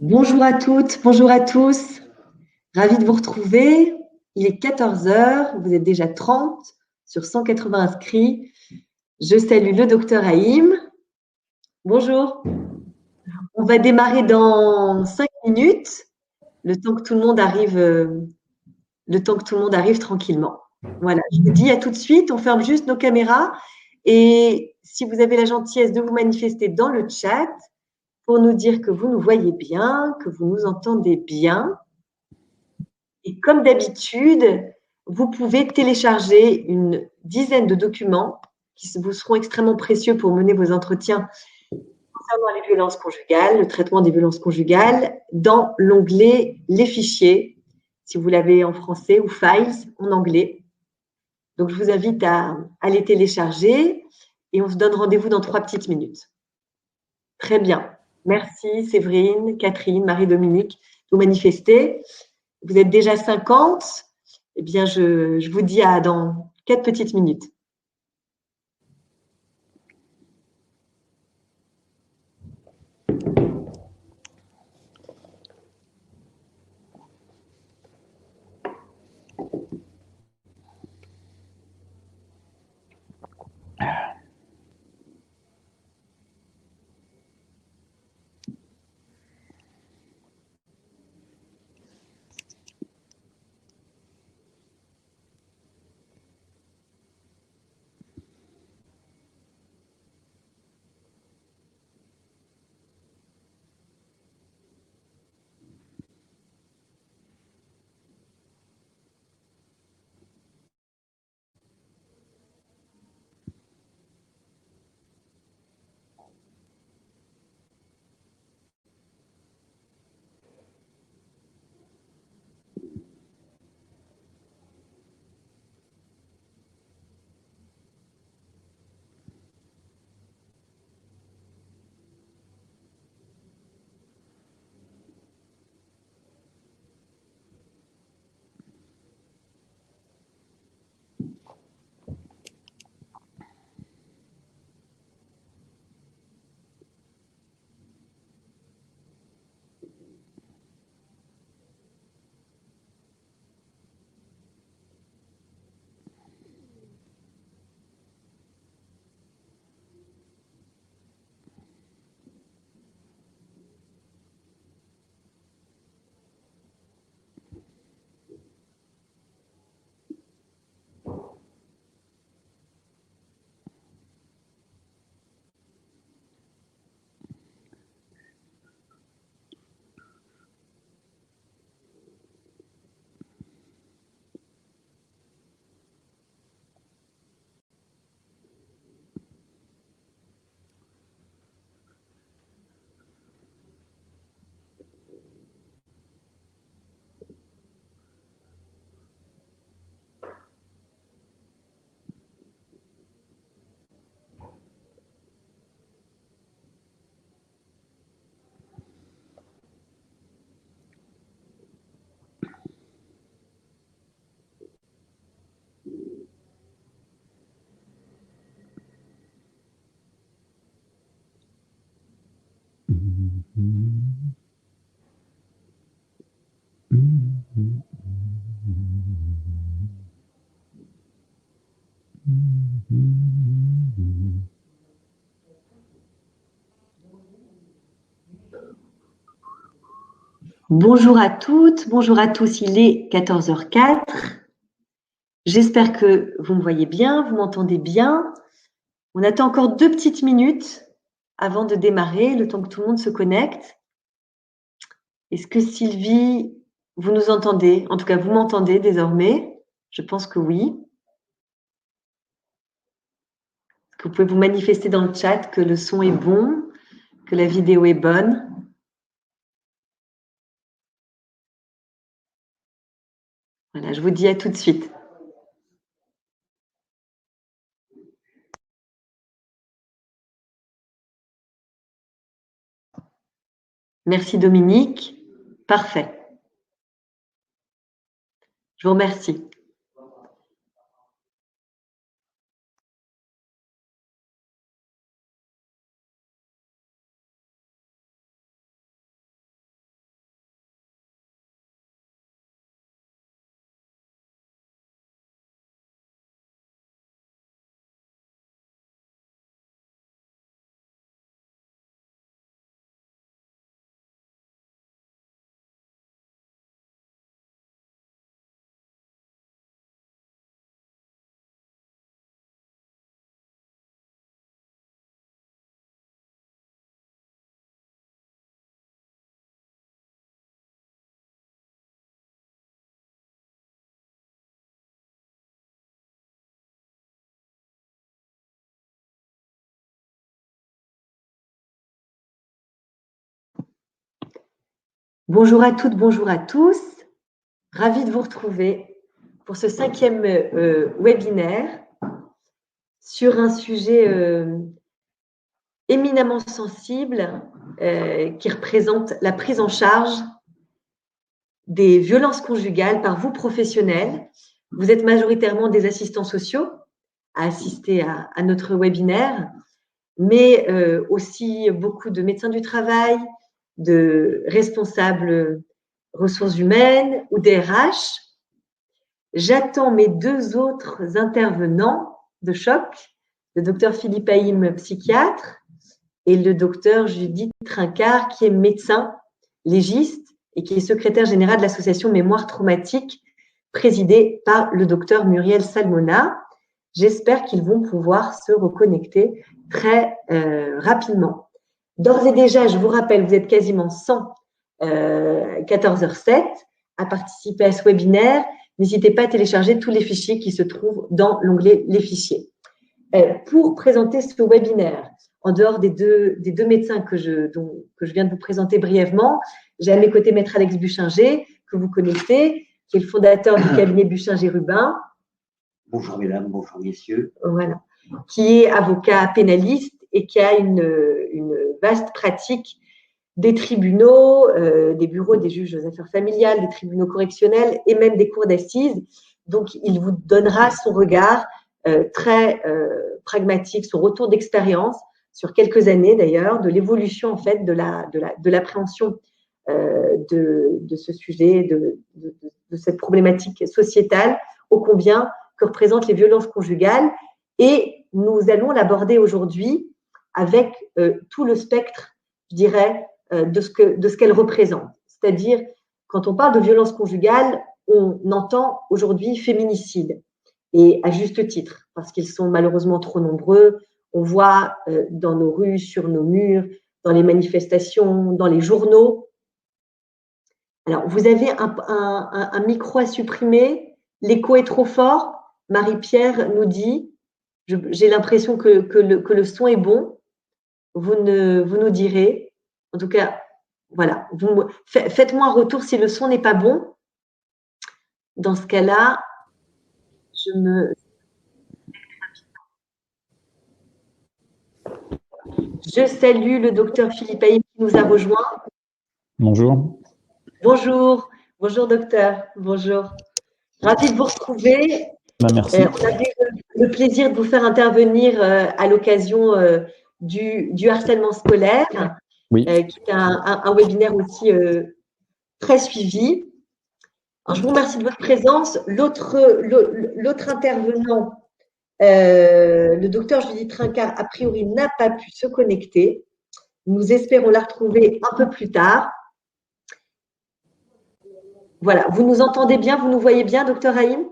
Bonjour à toutes, bonjour à tous. Ravi de vous retrouver. Il est 14 heures, vous êtes déjà 30 sur 180 inscrits. Je salue le docteur Haïm. Bonjour. On va démarrer dans 5 minutes, le temps que tout le monde arrive, tranquillement. Voilà, je vous dis à tout de suite, on ferme juste nos caméras et si vous avez la gentillesse de vous manifester dans le chat pour nous dire que vous nous voyez bien, que vous nous entendez bien. Et comme d'habitude, vous pouvez télécharger une dizaine de documents qui vous seront extrêmement précieux pour mener vos entretiens concernant les violences conjugales, le traitement des violences conjugales, dans l'onglet Les fichiers, si vous l'avez en français, ou Files en anglais. Donc, je vous invite à les télécharger et on se donne rendez-vous dans 3 petites minutes. Très bien. Merci Séverine, Catherine, Marie-Dominique, vous manifestez. Vous êtes déjà 50. Eh bien, je vous dis à dans 4 petites minutes. Bonjour à toutes, bonjour à tous, il est 14h04. J'espère que vous me voyez bien, vous m'entendez bien. On attend encore 2 petites minutes avant de démarrer, le temps que tout le monde se connecte. Est-ce que Sylvie, vous nous entendez? En tout cas, vous m'entendez désormais? Je pense que oui. Est-ce que vous pouvez vous manifester dans le chat que le son est bon, que la vidéo est bonne? Voilà, je vous dis à tout de suite. Merci Dominique. Parfait. Je vous remercie. Bonjour à toutes, bonjour à tous. Ravie de vous retrouver pour ce 5e webinaire sur un sujet éminemment sensible qui représente la prise en charge des violences conjugales par vous professionnels. Vous êtes majoritairement des assistants sociaux à assister à notre webinaire, mais aussi beaucoup de médecins du travail, de responsables ressources humaines ou des RH. J'attends mes 2 autres intervenants de choc, le docteur Philippe Haïm, psychiatre, et le docteur Judith Trincard, qui est médecin légiste et qui est secrétaire générale de l'association Mémoire Traumatique, présidée par le docteur Muriel Salmona. J'espère qu'ils vont pouvoir se reconnecter très rapidement. D'ores et déjà, je vous rappelle, vous êtes quasiment 100, 14h07, à participer à ce webinaire. N'hésitez pas à télécharger tous les fichiers qui se trouvent dans l'onglet « Les fichiers ». Pour présenter ce webinaire, en dehors des deux médecins que je viens de vous présenter brièvement, j'ai à mes côtés Maître Alex Buchinger, que vous connaissez, qui est le fondateur du cabinet Buchinger-Rubin. Bonjour mesdames, bonjour messieurs. Voilà. Qui est avocat pénaliste et qui a une vaste pratique des tribunaux, des bureaux des juges aux affaires familiales, des tribunaux correctionnels et même des cours d'assises. Donc, il vous donnera son regard très pragmatique, son retour d'expérience sur quelques années d'ailleurs, de l'évolution en fait de l'appréhension de ce sujet, de cette problématique sociétale, ô combien que représentent les violences conjugales. Et nous allons l'aborder aujourd'hui avec tout le spectre, je dirais, de ce qu'elle représente. C'est-à-dire, quand on parle de violence conjugale, on entend aujourd'hui féminicide, et à juste titre, parce qu'ils sont malheureusement trop nombreux. On voit dans nos rues, sur nos murs, dans les manifestations, dans les journaux. Alors, vous avez un micro à supprimer, l'écho est trop fort. Marie-Pierre nous dit, j'ai l'impression que le son est bon. Vous nous direz. En tout cas, voilà. Faites-moi un retour si le son n'est pas bon. Dans ce cas-là, je salue le docteur Philippe Haïm qui nous a rejoint. Bonjour. Bonjour. Bonjour docteur. Bonjour. Ravi de vous retrouver. Merci. On avait le plaisir de vous faire intervenir à l'occasion du harcèlement scolaire, oui. Qui est un webinaire aussi très suivi. Alors, je vous remercie de votre présence. L'autre intervenant, le docteur Judith Trincard, a priori, n'a pas pu se connecter. Nous espérons la retrouver un peu plus tard. Voilà, vous nous entendez bien, vous nous voyez bien, docteur Haïm?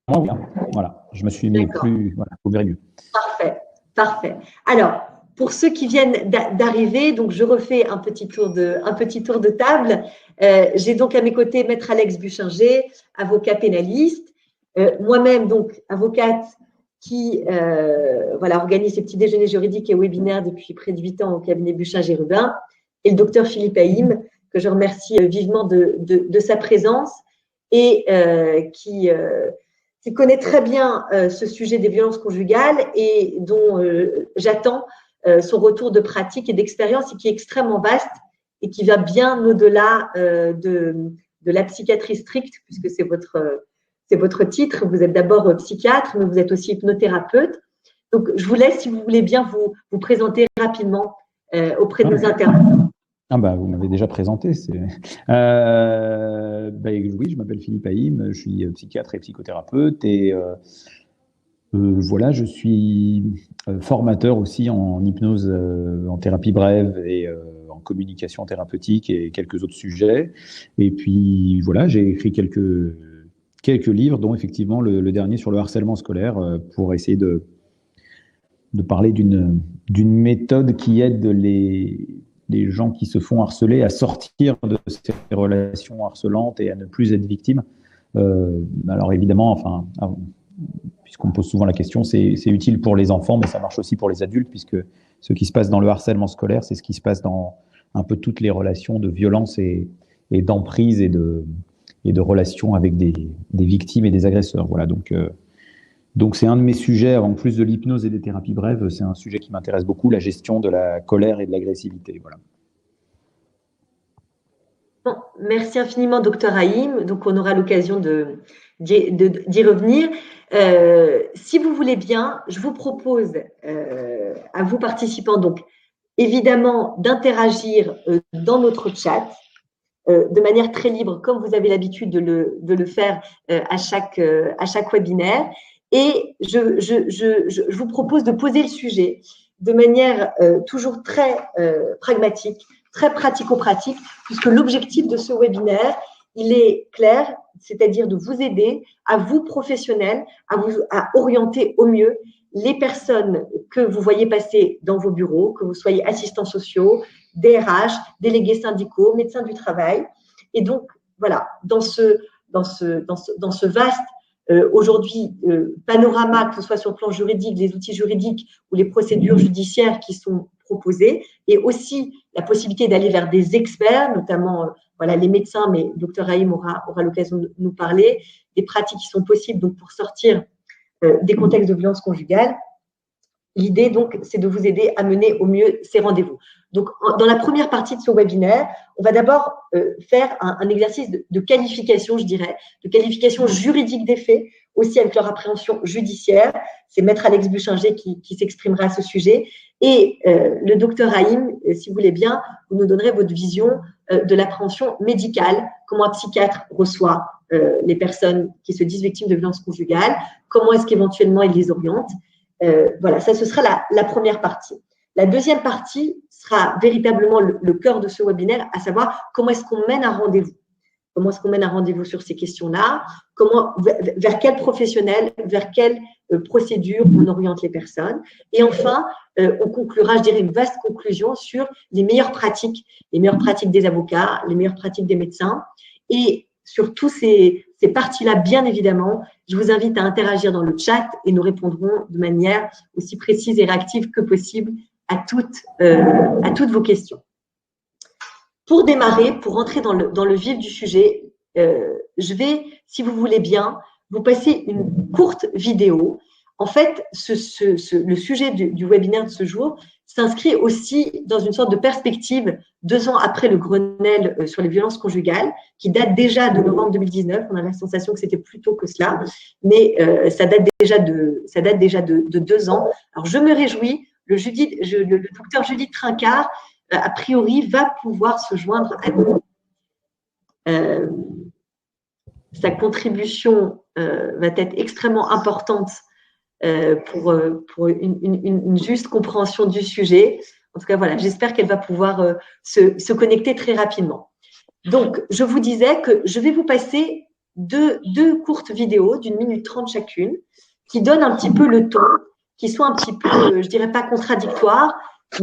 Bien. Voilà, je me suis mis plus, voilà, vous verrez mieux. Parfait, parfait. Alors, pour ceux qui viennent d'arriver, donc je refais un petit tour de table. J'ai donc à mes côtés Maître Alex Buchinger, avocat pénaliste. Moi-même, donc, avocate qui organise ces petits déjeuners juridiques et webinaires depuis près de 8 ans au cabinet Buchinger-Rubin. Et le docteur Philippe Haïm, que je remercie vivement de sa présence et qui connaît très bien ce sujet des violences conjugales et dont j'attends son retour de pratique et d'expérience et qui est extrêmement vaste et qui va bien au-delà de la psychiatrie stricte, puisque c'est votre titre. Vous êtes d'abord psychiatre, mais vous êtes aussi hypnothérapeute. Donc, je vous laisse, si vous voulez bien, vous présenter rapidement auprès de nos intervenants. Ah bah, vous m'avez déjà présenté. Oui, je m'appelle Philippe Haïm, je suis psychiatre et psychothérapeute et voilà, je suis formateur aussi en hypnose, en thérapie brève et en communication thérapeutique et quelques autres sujets. Et puis voilà, j'ai écrit quelques livres, dont effectivement le dernier sur le harcèlement scolaire, pour essayer de parler d'une méthode qui aide les gens qui se font harceler à sortir de ces relations harcelantes et à ne plus être victimes. Alors évidemment, puisqu'on me pose souvent la question, c'est utile pour les enfants, mais ça marche aussi pour les adultes, puisque ce qui se passe dans le harcèlement scolaire, c'est ce qui se passe dans un peu toutes les relations de violence et d'emprise et de relations avec des victimes et des agresseurs. Voilà, donc c'est un de mes sujets, en plus de l'hypnose et des thérapies brèves, c'est un sujet qui m'intéresse beaucoup, la gestion de la colère et de l'agressivité. Voilà. Bon, merci infiniment, docteur Haïm. Donc, on aura l'occasion d'y revenir. Si vous voulez bien, je vous propose à vous participants, donc, évidemment, d'interagir dans notre chat de manière très libre, comme vous avez l'habitude de le faire à chaque webinaire. Et je vous propose de poser le sujet de manière toujours très pragmatique, très pratico-pratique, puisque l'objectif de ce webinaire, il est clair, c'est-à-dire de vous aider, à vous professionnels, à orienter au mieux les personnes que vous voyez passer dans vos bureaux, que vous soyez assistants sociaux, DRH, délégués syndicaux, médecins du travail. Et donc, voilà, dans ce vaste aujourd'hui panorama, que ce soit sur le plan juridique, les outils juridiques ou les procédures judiciaires qui sont proposées, et aussi la possibilité d'aller vers des experts, notamment voilà, les médecins, mais Dr Haïm aura l'occasion de nous parler, des pratiques qui sont possibles donc, pour sortir des contextes de violence conjugale. L'idée, donc, c'est de vous aider à mener au mieux ces rendez-vous. Donc, dans la première partie de ce webinaire, on va d'abord faire un exercice de qualification, je dirais, de qualification juridique des faits, aussi avec leur appréhension judiciaire. C'est Maître Alex Buchinger qui s'exprimera à ce sujet. Et le docteur Haïm, si vous voulez bien, vous nous donnerez votre vision de l'appréhension médicale, comment un psychiatre reçoit les personnes qui se disent victimes de violences conjugales, comment est-ce qu'éventuellement il les oriente. Voilà, ça, ce sera la première partie. La deuxième partie sera véritablement le cœur de ce webinaire, à savoir comment est-ce qu'on mène un rendez-vous. Comment est-ce qu'on mène un rendez-vous sur ces questions-là? Vers quel professionnel, vers quelle procédure on oriente les personnes? Et enfin, on conclura, je dirais, une vaste conclusion sur les meilleures pratiques des avocats, les meilleures pratiques des médecins. Et sur tous ces parties-là, bien évidemment, je vous invite à interagir dans le chat et nous répondrons de manière aussi précise et réactive que possible à toutes vos questions. Pour démarrer, pour rentrer dans le vif du sujet, je vais, si vous voulez bien, vous passer une courte vidéo. En fait, le sujet du webinaire de ce jour s'inscrit aussi dans une sorte de perspective 2 ans après le Grenelle sur les violences conjugales, qui date déjà de novembre 2019. On a la sensation que c'était plus tôt que cela, mais ça date déjà de 2 ans. Alors, je me réjouis, le docteur Judith Trincard, a priori, va pouvoir se joindre à nous. Sa contribution va être extrêmement importante pour une juste compréhension du sujet. En tout cas, voilà, j'espère qu'elle va pouvoir se connecter très rapidement. Donc, je vous disais que je vais vous passer deux courtes vidéos d'1 minute 30 chacune, qui donnent un petit peu le ton, qui sont un petit peu, je dirais pas contradictoires,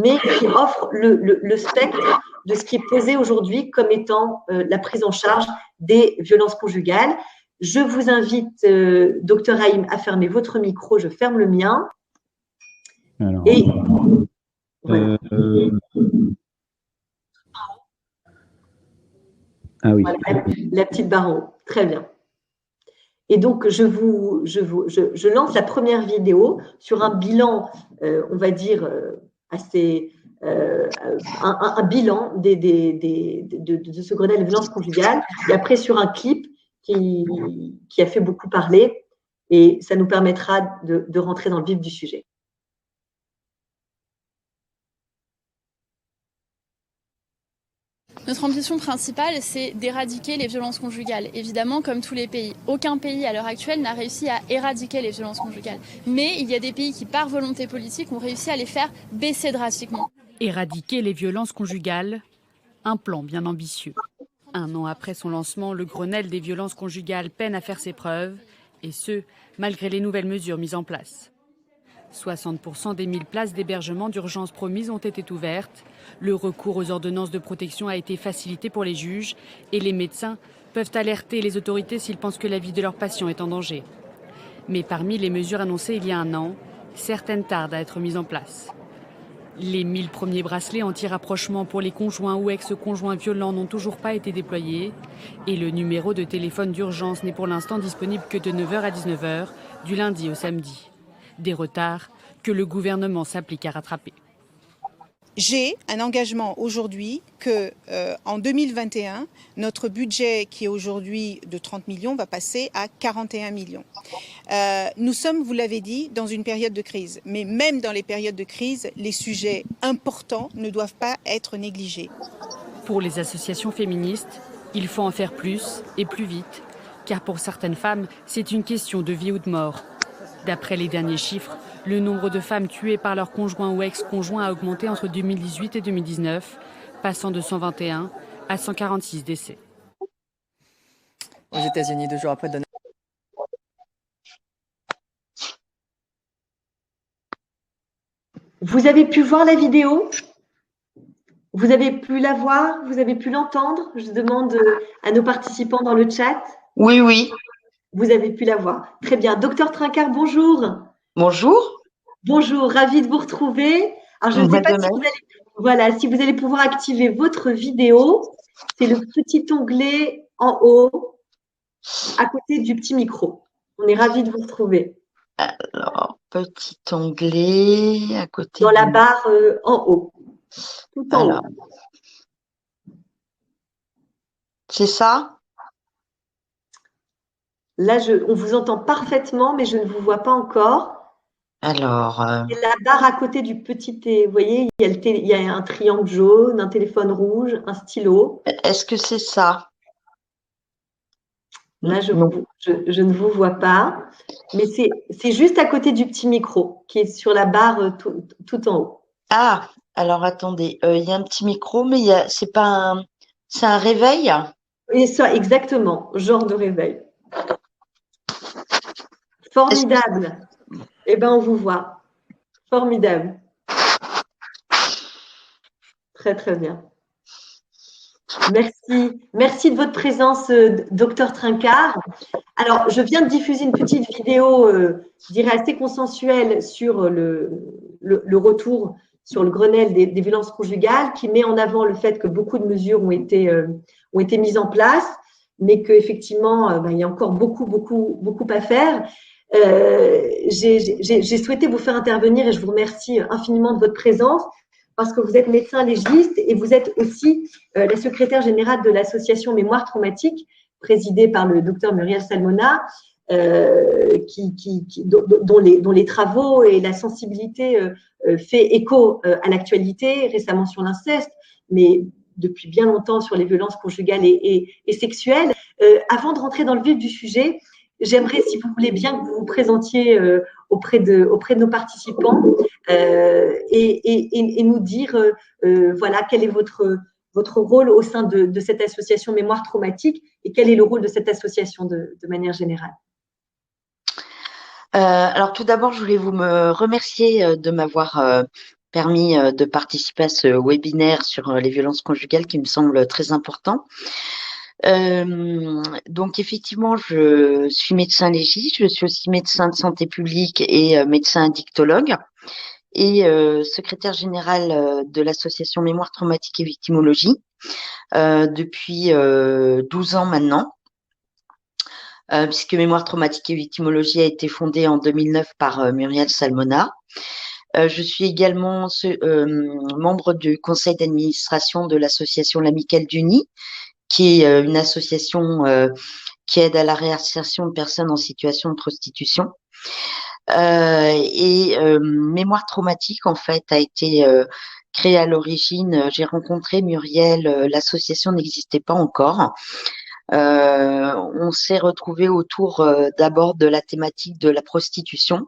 mais qui offrent le spectre de ce qui est posé aujourd'hui comme étant la prise en charge des violences conjugales. Je vous invite, docteur Haïm, à fermer votre micro. Je ferme le mien. Alors, et voilà. Ah oui. Voilà, la petite barre en haut. Très bien. Et donc, je lance la première vidéo sur un bilan, on va dire, assez… un bilan de ce Grenelle de violence conjugale, et après sur un clip qui a fait beaucoup parler, et ça nous permettra de rentrer dans le vif du sujet. Notre ambition principale, c'est d'éradiquer les violences conjugales. Évidemment, comme tous les pays, aucun pays à l'heure actuelle n'a réussi à éradiquer les violences conjugales. Mais il y a des pays qui, par volonté politique, ont réussi à les faire baisser drastiquement. Éradiquer les violences conjugales, un plan bien ambitieux. 1 an après son lancement, le Grenelle des violences conjugales peine à faire ses preuves, et ce, malgré les nouvelles mesures mises en place. 60% des 1000 places d'hébergement d'urgence promises ont été ouvertes. Le recours aux ordonnances de protection a été facilité pour les juges et les médecins peuvent alerter les autorités s'ils pensent que la vie de leur patient est en danger. Mais parmi les mesures annoncées il y a 1 an, certaines tardent à être mises en place. Les 1000 premiers bracelets anti-rapprochement pour les conjoints ou ex-conjoints violents n'ont toujours pas été déployés. Et le numéro de téléphone d'urgence n'est pour l'instant disponible que de 9 h à 19 h, du lundi au samedi. Des retards que le gouvernement s'applique à rattraper. J'ai un engagement aujourd'hui que en 2021, notre budget qui est aujourd'hui de 30 millions va passer à 41 millions. Nous sommes, vous l'avez dit, dans une période de crise. Mais même dans les périodes de crise, les sujets importants ne doivent pas être négligés. Pour les associations féministes, il faut en faire plus et plus vite. Car pour certaines femmes, c'est une question de vie ou de mort. D'après les derniers chiffres, le nombre de femmes tuées par leur conjoint ou ex-conjoint a augmenté entre 2018 et 2019, passant de 121 à 146 décès. Aux États-Unis, 2 jours après Donald. Vous avez pu voir la vidéo? Vous avez pu la voir? Vous avez pu l'entendre? Je demande à nos participants dans le chat. Oui, oui. Vous avez pu la voir. Très bien. Docteur Trincart, bonjour. Bonjour. Bonjour, ravie de vous retrouver. Alors, je ne sais pas si vous allez pouvoir activer votre vidéo. C'est le petit onglet en haut, à côté du petit micro. On est ravis de vous retrouver. Alors, petit onglet à côté. Dans la barre en haut. Tout en haut. C'est ça? Là, on vous entend parfaitement, mais je ne vous vois pas encore. Alors. Et la barre à côté du petit, vous voyez, il y a un triangle jaune, un téléphone rouge, un stylo. Est-ce que c'est ça? Là, je ne vous vois pas, mais c'est juste à côté du petit micro qui est sur la barre tout en haut. Ah, alors attendez, il y a un petit micro, mais c'est pas c'est un réveil? Et ça, exactement, genre de réveil. Formidable. Eh bien, on vous voit. Formidable. Très, très bien. Merci. Merci de votre présence, docteur Trincart. Alors, je viens de diffuser une petite vidéo, je dirais assez consensuelle sur le retour sur le Grenelle des violences conjugales qui met en avant le fait que beaucoup de mesures ont été mises en place, mais qu'effectivement, il y a encore beaucoup à faire. J'ai souhaité vous faire intervenir et je vous remercie infiniment de votre présence parce que vous êtes médecin légiste et vous êtes aussi la secrétaire générale de l'association Mémoire traumatique présidée par le docteur Muriel Salmona dont les travaux et la sensibilité fait écho à l'actualité, récemment sur l'inceste, mais depuis bien longtemps sur les violences conjugales et sexuelles. Avant de rentrer dans le vif du sujet, j'aimerais, si vous voulez bien, que vous vous présentiez auprès de nos participants et nous dire voilà, quel est votre rôle au sein de cette association Mémoire traumatique et quel est le rôle de cette association de manière générale. Alors tout d'abord, je voulais vous me remercier de m'avoir permis de participer à ce webinaire sur les violences conjugales qui me semble très important. Donc effectivement, je suis médecin légiste, je suis aussi médecin de santé publique et médecin addictologue et secrétaire générale de l'association Mémoire traumatique et victimologie depuis 12 ans maintenant, puisque Mémoire traumatique et victimologie a été fondée en 2009 par Muriel Salmona. Je suis également membre du conseil d'administration de l'association L'Amicale du Nid, qui est une association qui aide à la réinsertion de personnes en situation de prostitution. Mémoire traumatique, en fait, a été créée à l'origine. J'ai rencontré Muriel, l'association n'existait pas encore. On s'est retrouvés autour d'abord de la thématique de la prostitution,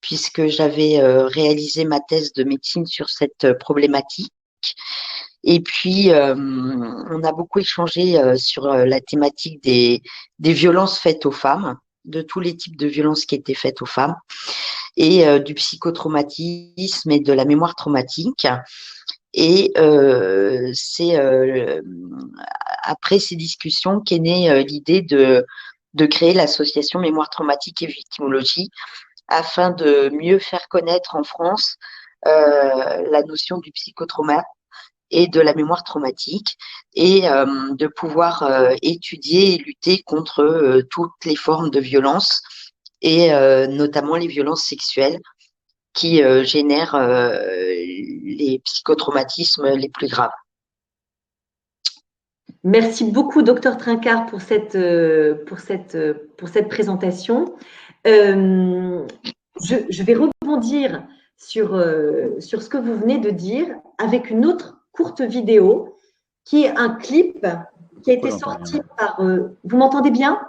puisque j'avais réalisé ma thèse de médecine sur cette problématique. Et puis, on a beaucoup échangé sur la thématique des violences faites aux femmes, de tous les types de violences qui étaient faites aux femmes, et du psychotraumatisme et de la mémoire traumatique. Et c'est après ces discussions qu'est née l'idée de créer l'association Mémoire traumatique et victimologie afin de mieux faire connaître en France la notion du psychotrauma et de la mémoire traumatique et de pouvoir étudier et lutter contre toutes les formes de violence et notamment les violences sexuelles qui génèrent les psychotraumatismes les plus graves. Merci beaucoup, docteur Trincart, pour cette présentation. Je vais rebondir sur ce que vous venez de dire avec une autre courte vidéo qui est un clip qui a été sorti par… vous m'entendez bien?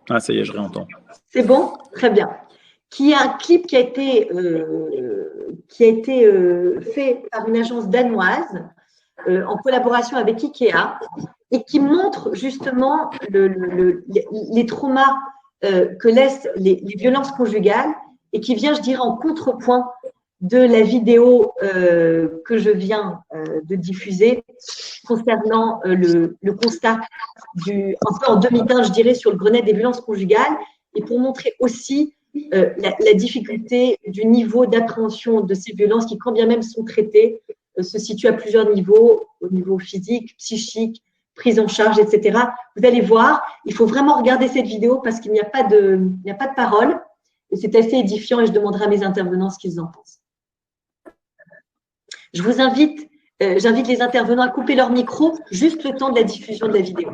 Ah, ça y est, je réentends. C'est bon? Très bien. Qui est un clip qui a été fait par une agence danoise en collaboration avec Ikea et qui montre justement les traumas que laissent les violences conjugales et qui vient, je dirais, en contrepoint de la vidéo que je viens de diffuser concernant le constat en 2015, je dirais, sur le Grenelle des violences conjugales et pour montrer aussi la difficulté du niveau d'appréhension de ces violences qui, quand bien même sont traitées, se situent à plusieurs niveaux, au niveau physique, psychique, prise en charge, etc. Vous allez voir, il faut vraiment regarder cette vidéo parce qu'il n'y a pas de parole et c'est assez édifiant et je demanderai à mes intervenants ce qu'ils en pensent. Je vous invite, j'invite les intervenants à couper leur micro juste le temps de la diffusion de la vidéo.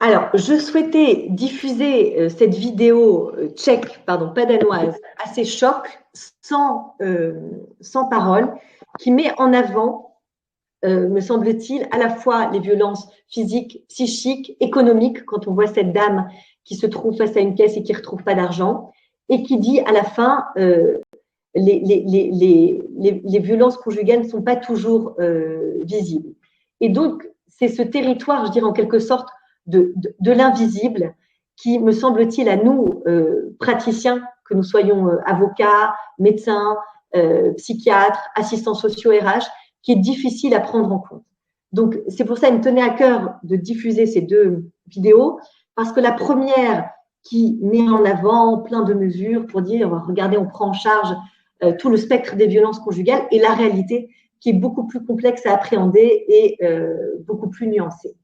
Alors, je souhaitais diffuser cette vidéo tchèque, pardon, pas danoise, assez choc, sans parole, qui met en avant, me semble-t-il, à la fois les violences physiques, psychiques, économiques, quand on voit cette dame qui se trouve face à une caisse et qui ne retrouve pas d'argent, et qui dit à la fin, les violences conjugales ne sont pas toujours visibles. Et donc, c'est ce territoire, je dirais en quelque sorte, de l'invisible qui, me semble-t-il, à nous, praticiens, que nous soyons avocats, médecins, psychiatres, assistants sociaux, RH, qui est difficile à prendre en compte. Donc, c'est pour ça qu'il me tenait à cœur de diffuser ces deux vidéos, parce que la première qui met en avant plein de mesures pour dire, regardez, on prend en charge tout le spectre des violences conjugales, et la réalité qui est beaucoup plus complexe à appréhender et beaucoup plus nuancée.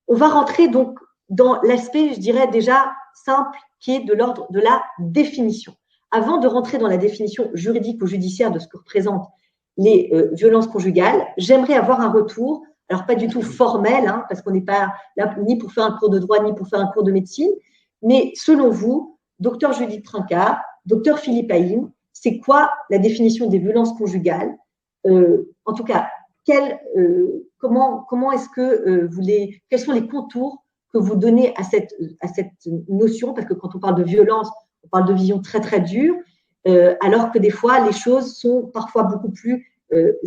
On va rentrer donc dans l'aspect, je dirais déjà simple, qui est de l'ordre de la définition. Avant de rentrer dans la définition juridique ou judiciaire de ce que représentent les violences conjugales, j'aimerais avoir un retour, alors pas du tout formel, hein, parce qu'on n'est pas là ni pour faire un cours de droit, ni pour faire un cours de médecine, mais selon vous, docteur Judith Trincart, docteur Philippe Haïm, c'est quoi la définition des violences conjugales? En tout cas, comment est-ce que quels sont les contours que vous donnez à cette notion? Parce que quand on parle de violence, on parle de vision très, très dure, alors que des fois, les choses sont parfois beaucoup plus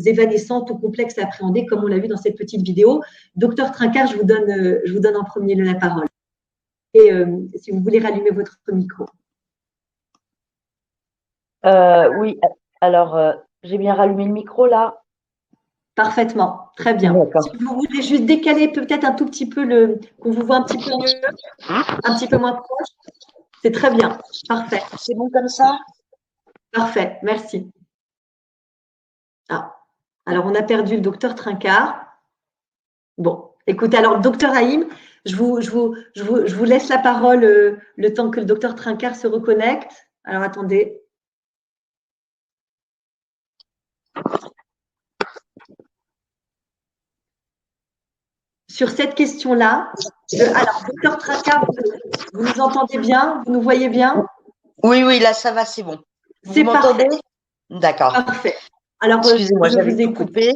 évanescentes ou complexes à appréhender, comme on l'a vu dans cette petite vidéo. Docteur Trincart, je vous donne en premier lieu la parole. Et si vous voulez rallumer votre micro. Oui, alors j'ai bien rallumé le micro là. Parfaitement, très bien. Si vous voulez juste décaler peut-être un tout petit peu qu'on vous voit un petit peu mieux, un petit peu moins proche, c'est très bien. Parfait. C'est bon comme ça? Parfait, merci. Ah, alors on a perdu le docteur Trincart. Bon, écoutez, alors docteur Haïm, je vous laisse la parole le temps que le docteur Trincart se reconnecte. Alors attendez. Sur cette question-là, alors, docteur Trincart, vous nous entendez bien? Vous nous voyez bien? Oui, là, ça va, c'est bon. C'est parfait. D'accord. Parfait. Alors, excusez-moi, je j'avais vous écoute. coupé.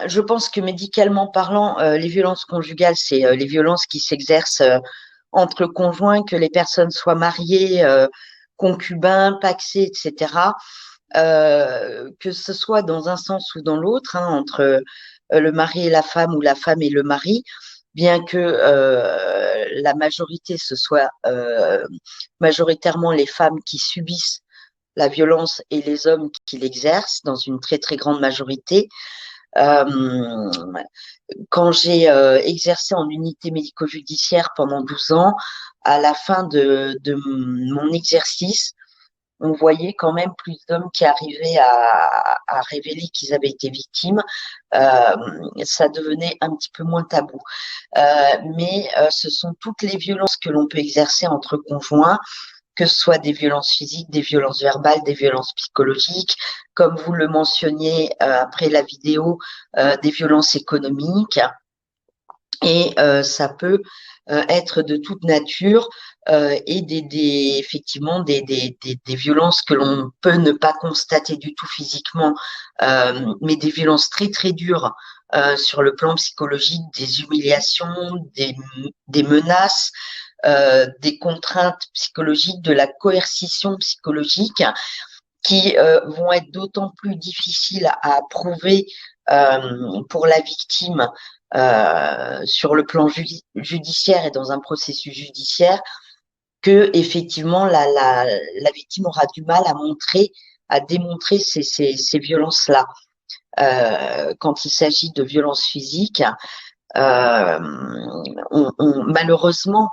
Je pense que médicalement parlant, les violences conjugales, c'est les violences qui s'exercent entre conjoints, que les personnes soient mariées, concubins, pacsés, etc. Que ce soit dans un sens ou dans l'autre, hein, entre le mari et la femme ou la femme et le mari, bien que la majorité, ce soit majoritairement les femmes qui subissent la violence et les hommes qui l'exercent dans une très très grande majorité. Quand j'ai exercé en unité médico-judiciaire pendant 12 ans, à la fin de mon exercice, on voyait quand même plus d'hommes qui arrivaient à révéler qu'ils avaient été victimes. Ça devenait un petit peu moins tabou. Mais ce sont toutes les violences que l'on peut exercer entre conjoints, que ce soit des violences physiques, des violences verbales, des violences psychologiques, comme vous le mentionniez après la vidéo, des violences économiques. Et ça peut être de toute nature et effectivement des violences que l'on peut ne pas constater du tout physiquement, mais des violences très très dures sur le plan psychologique, des humiliations, des menaces, des contraintes psychologiques, de la coercition psychologique, qui vont être d'autant plus difficiles à prouver pour la victime sur le plan judiciaire et dans un processus judiciaire, que effectivement la victime aura du mal à démontrer ces violences-là. Quand il s'agit de violences physiques, malheureusement,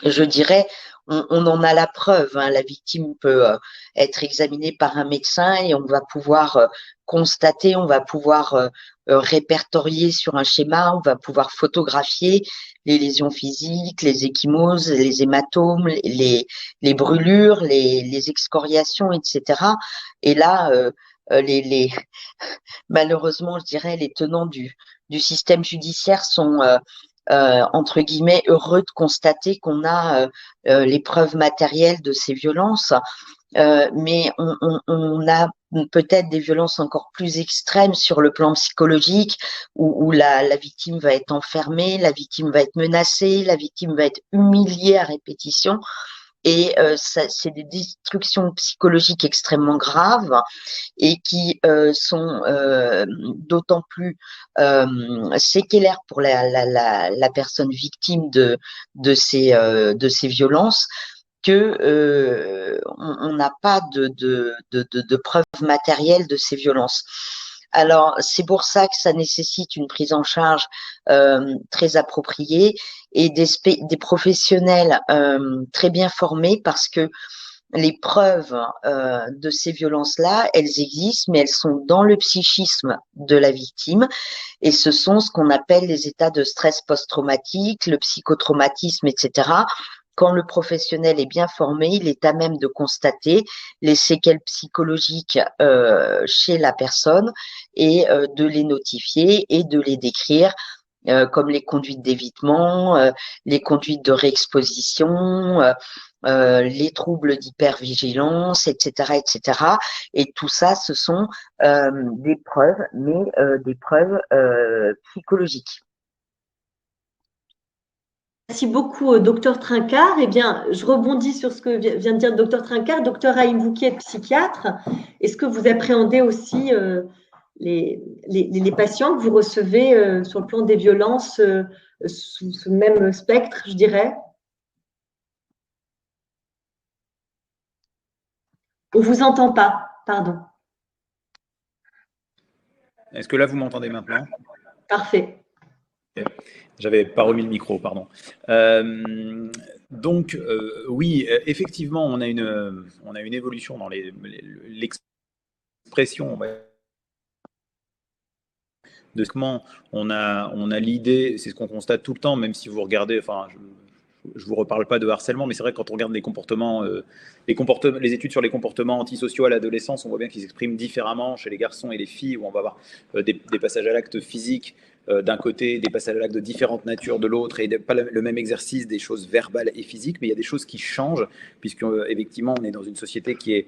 je dirais, on en a la preuve, hein. La victime peut être examinée par un médecin et on va pouvoir constater, on va pouvoir répertorier sur un schéma, on va pouvoir photographier les lésions physiques, les ecchymoses, les hématomes, les brûlures, les excoriations, etc. Et là, malheureusement, je dirais, les tenants du système judiciaire sont entre guillemets heureux de constater qu'on a les preuves matérielles de ces violences, mais on a peut-être des violences encore plus extrêmes sur le plan psychologique, où la victime va être enfermée, la victime va être menacée, la victime va être humiliée à répétition. Et c'est des destructions psychologiques extrêmement graves et qui sont d'autant plus séquelaires pour la personne victime de ces violences que on n'a pas de preuves matérielles de ces violences. Alors, c'est pour ça que ça nécessite une prise en charge très appropriée et des professionnels très bien formés, parce que les preuves de ces violences-là, elles existent, mais elles sont dans le psychisme de la victime, et ce sont ce qu'on appelle les états de stress post-traumatique, le psychotraumatisme, etc. Quand le professionnel est bien formé, il est à même de constater les séquelles psychologiques chez la personne et de les notifier et de les décrire, comme les conduites d'évitement, les conduites de réexposition, les troubles d'hypervigilance, etc., etc. Et tout ça, ce sont des preuves, mais des preuves psychologiques. Merci beaucoup, docteur Trincart. Eh bien, je rebondis sur ce que vient de dire le docteur Trincart. Docteur Haïm, vous qui êtes psychiatre, est-ce que vous appréhendez aussi les patients que vous recevez sur le plan des violences sous ce même spectre, je dirais? On ne vous entend pas, pardon. Est-ce que là, vous m'entendez maintenant? Parfait. J'avais pas remis le micro, pardon. Donc, oui, effectivement, on a une évolution dans l'expression de comment on a l'idée, c'est ce qu'on constate tout le temps, même si vous regardez, enfin, je vous reparle pas de harcèlement, mais c'est vrai que quand on regarde les études sur les comportements antisociaux à l'adolescence, on voit bien qu'ils s'expriment différemment chez les garçons et les filles, où on va avoir des passages à l'acte physique d'un côté, des passages à l'acte de différentes natures de l'autre, et pas le même exercice des choses verbales et physiques, mais il y a des choses qui changent, puisque effectivement, on est dans une société qui est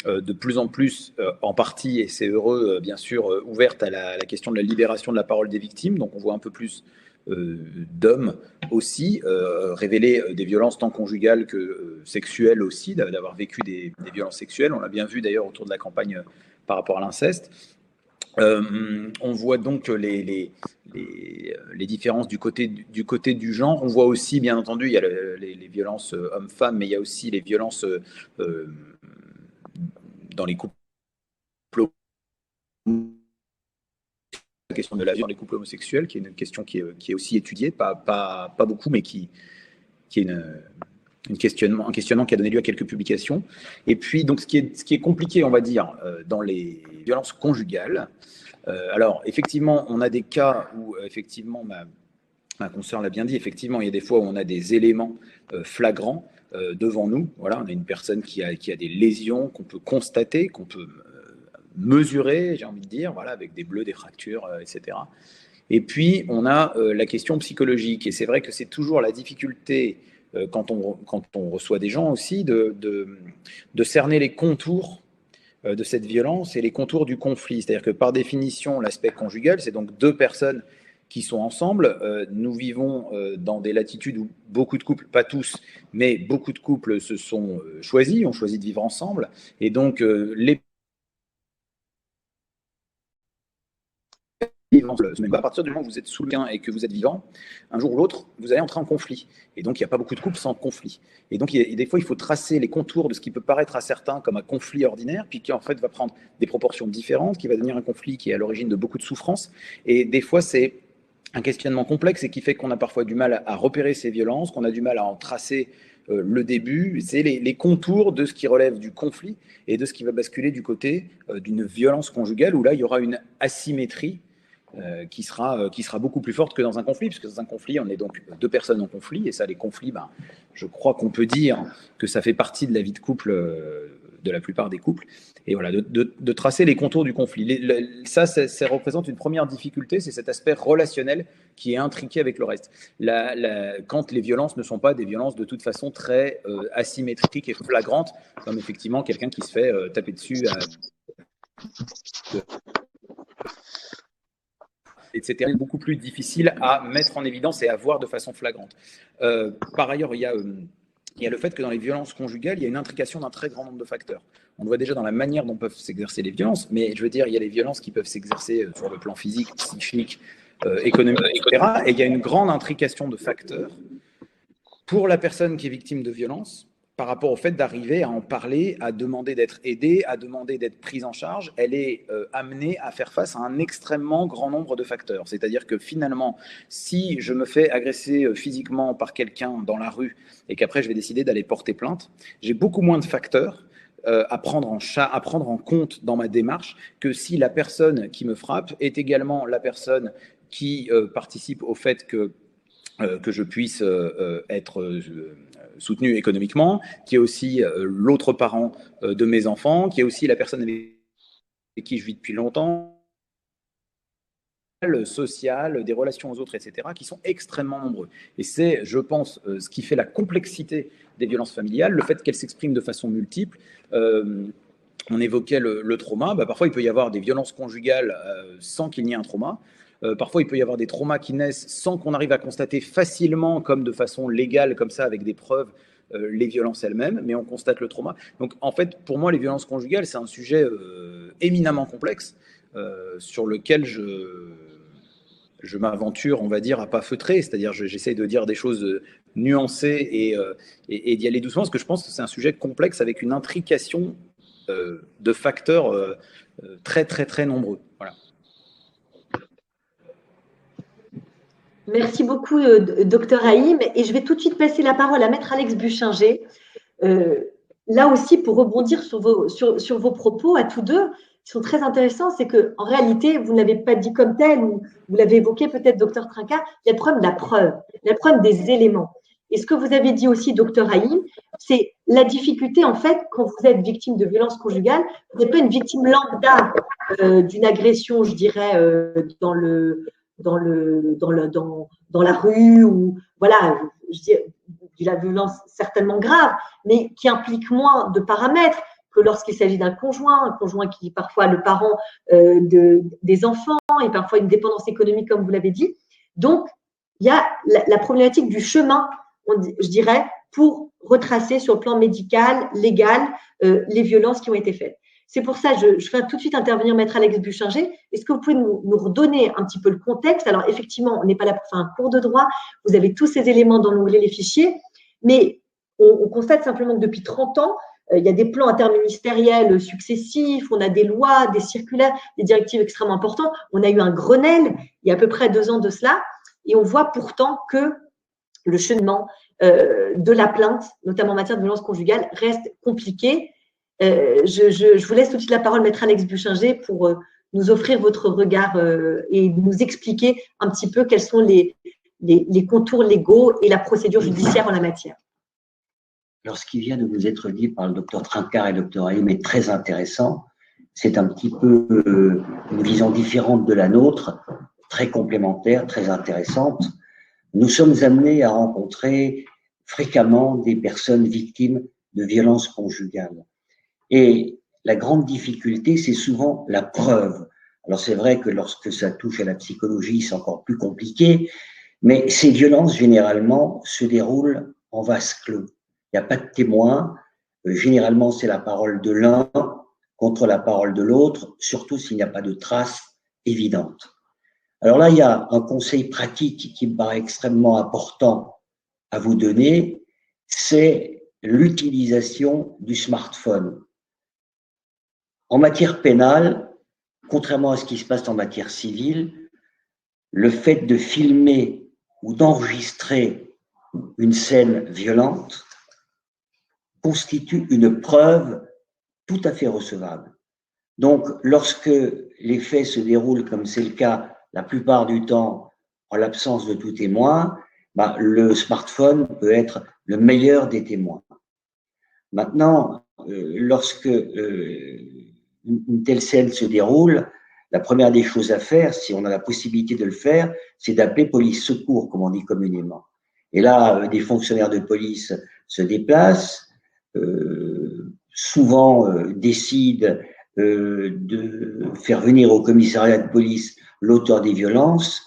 de plus en plus, en partie, et c'est heureux, bien sûr, ouverte à la question de la libération de la parole des victimes. Donc on voit un peu plus d'hommes aussi révéler des violences tant conjugales que sexuelles aussi, d'avoir vécu des violences sexuelles. On l'a bien vu d'ailleurs autour de la campagne par rapport à l'inceste. On voit donc les différences du côté du genre. On voit aussi, bien entendu, il y a les violences hommes-femmes, mais il y a aussi les violences dans les couples, la question de la violence dans les couples homosexuels, qui est une question qui est aussi étudiée, pas beaucoup, mais qui est un questionnement qui a donné lieu à quelques publications. Et puis, donc, ce qui est compliqué, on va dire, dans les violences conjugales, alors, effectivement, on a des cas où, effectivement, ma consoeur l'a bien dit, effectivement, il y a des fois où on a des éléments flagrants devant nous. Voilà, on a une personne qui a des lésions qu'on peut constater, qu'on peut mesurer, j'ai envie de dire, voilà, avec des bleus, des fractures, etc. Et puis, on a la question psychologique. Et c'est vrai que c'est toujours la difficulté, quand on reçoit des gens aussi, de cerner les contours de cette violence et les contours du conflit. C'est-à-dire que par définition, l'aspect conjugal, c'est donc deux personnes qui sont ensemble. Nous vivons dans des latitudes où beaucoup de couples, pas tous, mais beaucoup de couples se sont choisis, ont choisi de vivre ensemble. Et donc, même pas à partir du moment où vous êtes sous le lien et que vous êtes vivant, un jour ou l'autre, vous allez entrer en conflit. Et donc, il n'y a pas beaucoup de couples sans conflit. Et donc, des fois, il faut tracer les contours de ce qui peut paraître à certains comme un conflit ordinaire, puis qui en fait va prendre des proportions différentes, qui va devenir un conflit qui est à l'origine de beaucoup de souffrances. Et des fois, c'est un questionnement complexe et qui fait qu'on a parfois du mal à repérer ces violences, qu'on a du mal à en tracer le début. C'est les contours de ce qui relève du conflit et de ce qui va basculer du côté d'une violence conjugale, où là, il y aura une asymétrie qui sera beaucoup plus forte que dans un conflit, puisque dans un conflit, on est donc deux personnes en conflit, et ça, les conflits, je crois qu'on peut dire que ça fait partie de la vie de couple de la plupart des couples, et voilà, de tracer les contours du conflit. Ça représente une première difficulté, c'est cet aspect relationnel qui est intriqué avec le reste. Quand les violences ne sont pas des violences de toute façon très asymétriques et flagrantes, comme effectivement quelqu'un qui se fait taper dessus etc., beaucoup plus difficile à mettre en évidence et à voir de façon flagrante. Par ailleurs, il y a le fait que dans les violences conjugales, il y a une intrication d'un très grand nombre de facteurs. On le voit déjà dans la manière dont peuvent s'exercer les violences, mais je veux dire, il y a les violences qui peuvent s'exercer sur le plan physique, psychique, économique, etc. Et il y a une grande intrication de facteurs pour la personne qui est victime de violence, par rapport au fait d'arriver à en parler, à demander d'être aidée, à demander d'être prise en charge. Elle est amenée à faire face à un extrêmement grand nombre de facteurs. C'est-à-dire que finalement, si je me fais agresser physiquement par quelqu'un dans la rue et qu'après je vais décider d'aller porter plainte, j'ai beaucoup moins de facteurs à prendre en compte dans ma démarche que si la personne qui me frappe est également la personne qui participe au fait que je puisse être soutenu économiquement, qui est aussi l'autre parent de mes enfants, qui est aussi la personne avec qui je vis depuis longtemps, social, des relations aux autres, etc., qui sont extrêmement nombreux. Et c'est, je pense, ce qui fait la complexité des violences familiales, le fait qu'elles s'expriment de façon multiple. On évoquait le trauma. Parfois, il peut y avoir des violences conjugales sans qu'il n'y ait un trauma. Parfois, il peut y avoir des traumas qui naissent sans qu'on arrive à constater facilement, comme de façon légale, comme ça, avec des preuves, les violences elles-mêmes, mais on constate le trauma. Donc, en fait, pour moi, les violences conjugales, c'est un sujet éminemment complexe sur lequel je m'aventure, on va dire, à pas feutrer, c'est-à-dire j'essaye de dire des choses nuancées et d'y aller doucement, parce que je pense que c'est un sujet complexe avec une intrication de facteurs très, très, très nombreux. Voilà. Merci beaucoup, docteur Haïm. Et je vais tout de suite passer la parole à Maître Alex Buchinger. Là aussi, pour rebondir sur vos propos à tous deux, qui sont très intéressants, c'est qu'en réalité, vous ne l'avez pas dit comme tel, ou vous l'avez évoqué peut-être, docteur Trinquart, il y a le problème de la preuve des éléments. Et ce que vous avez dit aussi, docteur Haïm, c'est la difficulté, en fait, quand vous êtes victime de violences conjugales, vous n'êtes pas une victime lambda d'une agression, je dirais, dans la rue, ou voilà, je dis de la violence certainement grave, mais qui implique moins de paramètres que lorsqu'il s'agit d'un conjoint, un conjoint qui est parfois le parent des enfants et parfois une dépendance économique, comme vous l'avez dit. Donc, il y a la problématique du chemin, je dirais, pour retracer sur le plan médical, légal, les violences qui ont été faites. C'est pour ça que je fais tout de suite intervenir Maître Alex Buchinger. Est-ce que vous pouvez nous redonner un petit peu le contexte? Alors, effectivement, on n'est pas là pour faire un cours de droit. Vous avez tous ces éléments dans l'onglet Les fichiers. Mais on constate simplement que depuis 30 ans, il y a des plans interministériels successifs, on a des lois, des circulaires, des directives extrêmement importantes. On a eu un Grenelle il y a à peu près 2 ans de cela. Et on voit pourtant que le cheminement de la plainte, notamment en matière de violence conjugale, reste compliqué. Je vous laisse tout de suite la parole, Maître Alex Buchinger, pour nous offrir votre regard et nous expliquer un petit peu quels sont les contours légaux et la procédure judiciaire en la matière. Alors, ce qui vient de vous être dit par le docteur Trinquart et le docteur Haïm est très intéressant. C'est un petit peu une vision différente de la nôtre, très complémentaire, très intéressante. Nous sommes amenés à rencontrer fréquemment des personnes victimes de violences conjugales. Et la grande difficulté, c'est souvent la preuve. Alors, c'est vrai que lorsque ça touche à la psychologie, c'est encore plus compliqué, mais ces violences, généralement, se déroulent en vase clos. Il n'y a pas de témoin. Généralement, c'est la parole de l'un contre la parole de l'autre, surtout s'il n'y a pas de traces évidentes. Alors là, il y a un conseil pratique qui me paraît extrêmement important à vous donner, c'est l'utilisation du smartphone. En matière pénale, contrairement à ce qui se passe en matière civile, le fait de filmer ou d'enregistrer une scène violente constitue une preuve tout à fait recevable. Donc, lorsque les faits se déroulent, comme c'est le cas la plupart du temps, en l'absence de tout témoin, le smartphone peut être le meilleur des témoins. Maintenant, lorsque une telle scène se déroule, la première des choses à faire, si on a la possibilité de le faire, c'est d'appeler police secours, comme on dit communément. Et là, des fonctionnaires de police se déplacent, souvent décident de faire venir au commissariat de police l'auteur des violences,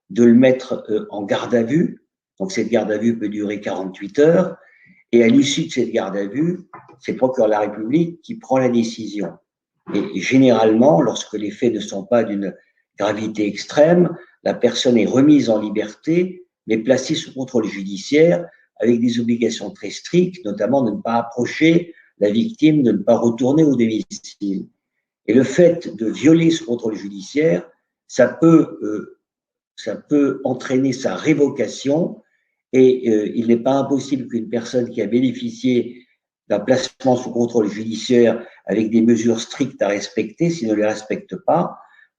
de le mettre en garde à vue. Donc, cette garde à vue peut durer 48 heures. Et à l'issue de cette garde à vue, c'est le procureur de la République qui prend la décision. Et généralement, lorsque les faits ne sont pas d'une gravité extrême, la personne est remise en liberté, mais placée sous contrôle judiciaire avec des obligations très strictes, notamment de ne pas approcher la victime, de ne pas retourner au domicile. Et le fait de violer ce contrôle judiciaire, ça peut entraîner sa révocation et il n'est pas impossible qu'une personne qui a bénéficié d'un placement sous contrôle judiciaire avec des mesures strictes à respecter, s'il ne les respecte pas,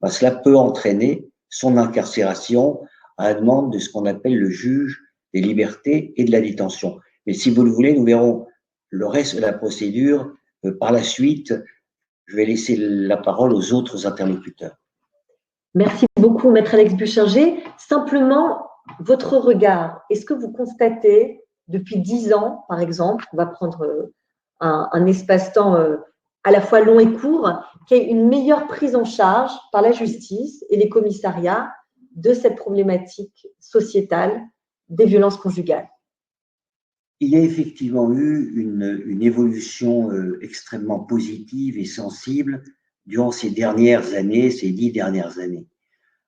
cela peut entraîner son incarcération à la demande de ce qu'on appelle le juge des libertés et de la détention. Mais si vous le voulez, nous verrons le reste de la procédure par la suite. Je vais laisser la parole aux autres interlocuteurs. Merci beaucoup, Maître Alex Buchinger. Simplement, votre regard, est-ce que vous constatez depuis 10 ans, par exemple, on va prendre un espace-temps à la fois long et court, qu'il y ait une meilleure prise en charge par la justice et les commissariats de cette problématique sociétale des violences conjugales? Il y a effectivement eu une évolution extrêmement positive et sensible durant ces dernières années, ces 10 dernières années.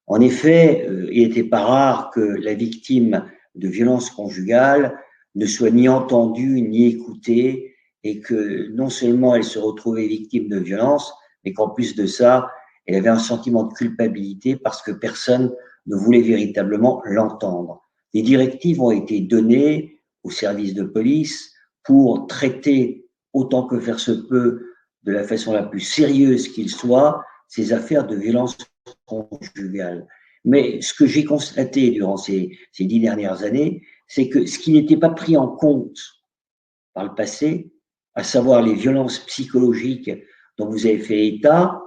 En effet, il n'était pas rare que la victime de violences conjugales ne soit ni entendue ni écoutée et que non seulement elle se retrouvait victime de violences, mais qu'en plus de ça, elle avait un sentiment de culpabilité parce que personne ne voulait véritablement l'entendre. Des directives ont été données aux services de police pour traiter autant que faire se peut de la façon la plus sérieuse qu'il soit ces affaires de violence conjugale. Mais ce que j'ai constaté durant ces 10 dernières années, c'est que ce qui n'était pas pris en compte par le passé, à savoir les violences psychologiques dont vous avez fait état,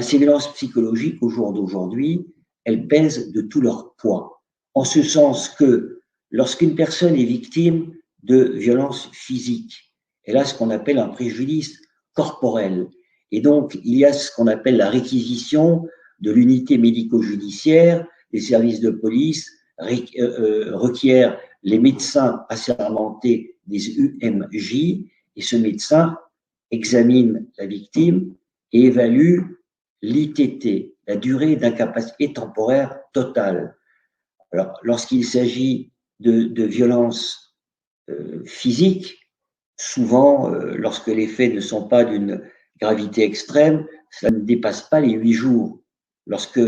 ces violences psychologiques au jour d'aujourd'hui, elles pèsent de tout leur poids. En ce sens que lorsqu'une personne est victime de violences physiques, elle a ce qu'on appelle un préjudice corporel. Et donc, il y a ce qu'on appelle la réquisition de l'unité médico-judiciaire. Les services de police requièrent les médecins assermentés des UMJ, et ce médecin examine la victime et évalue l'ITT, la durée d'incapacité temporaire totale. Alors, lorsqu'il s'agit de violences physiques, souvent, lorsque les faits ne sont pas d'une gravité extrême, ça ne dépasse pas les 8 jours. Lorsque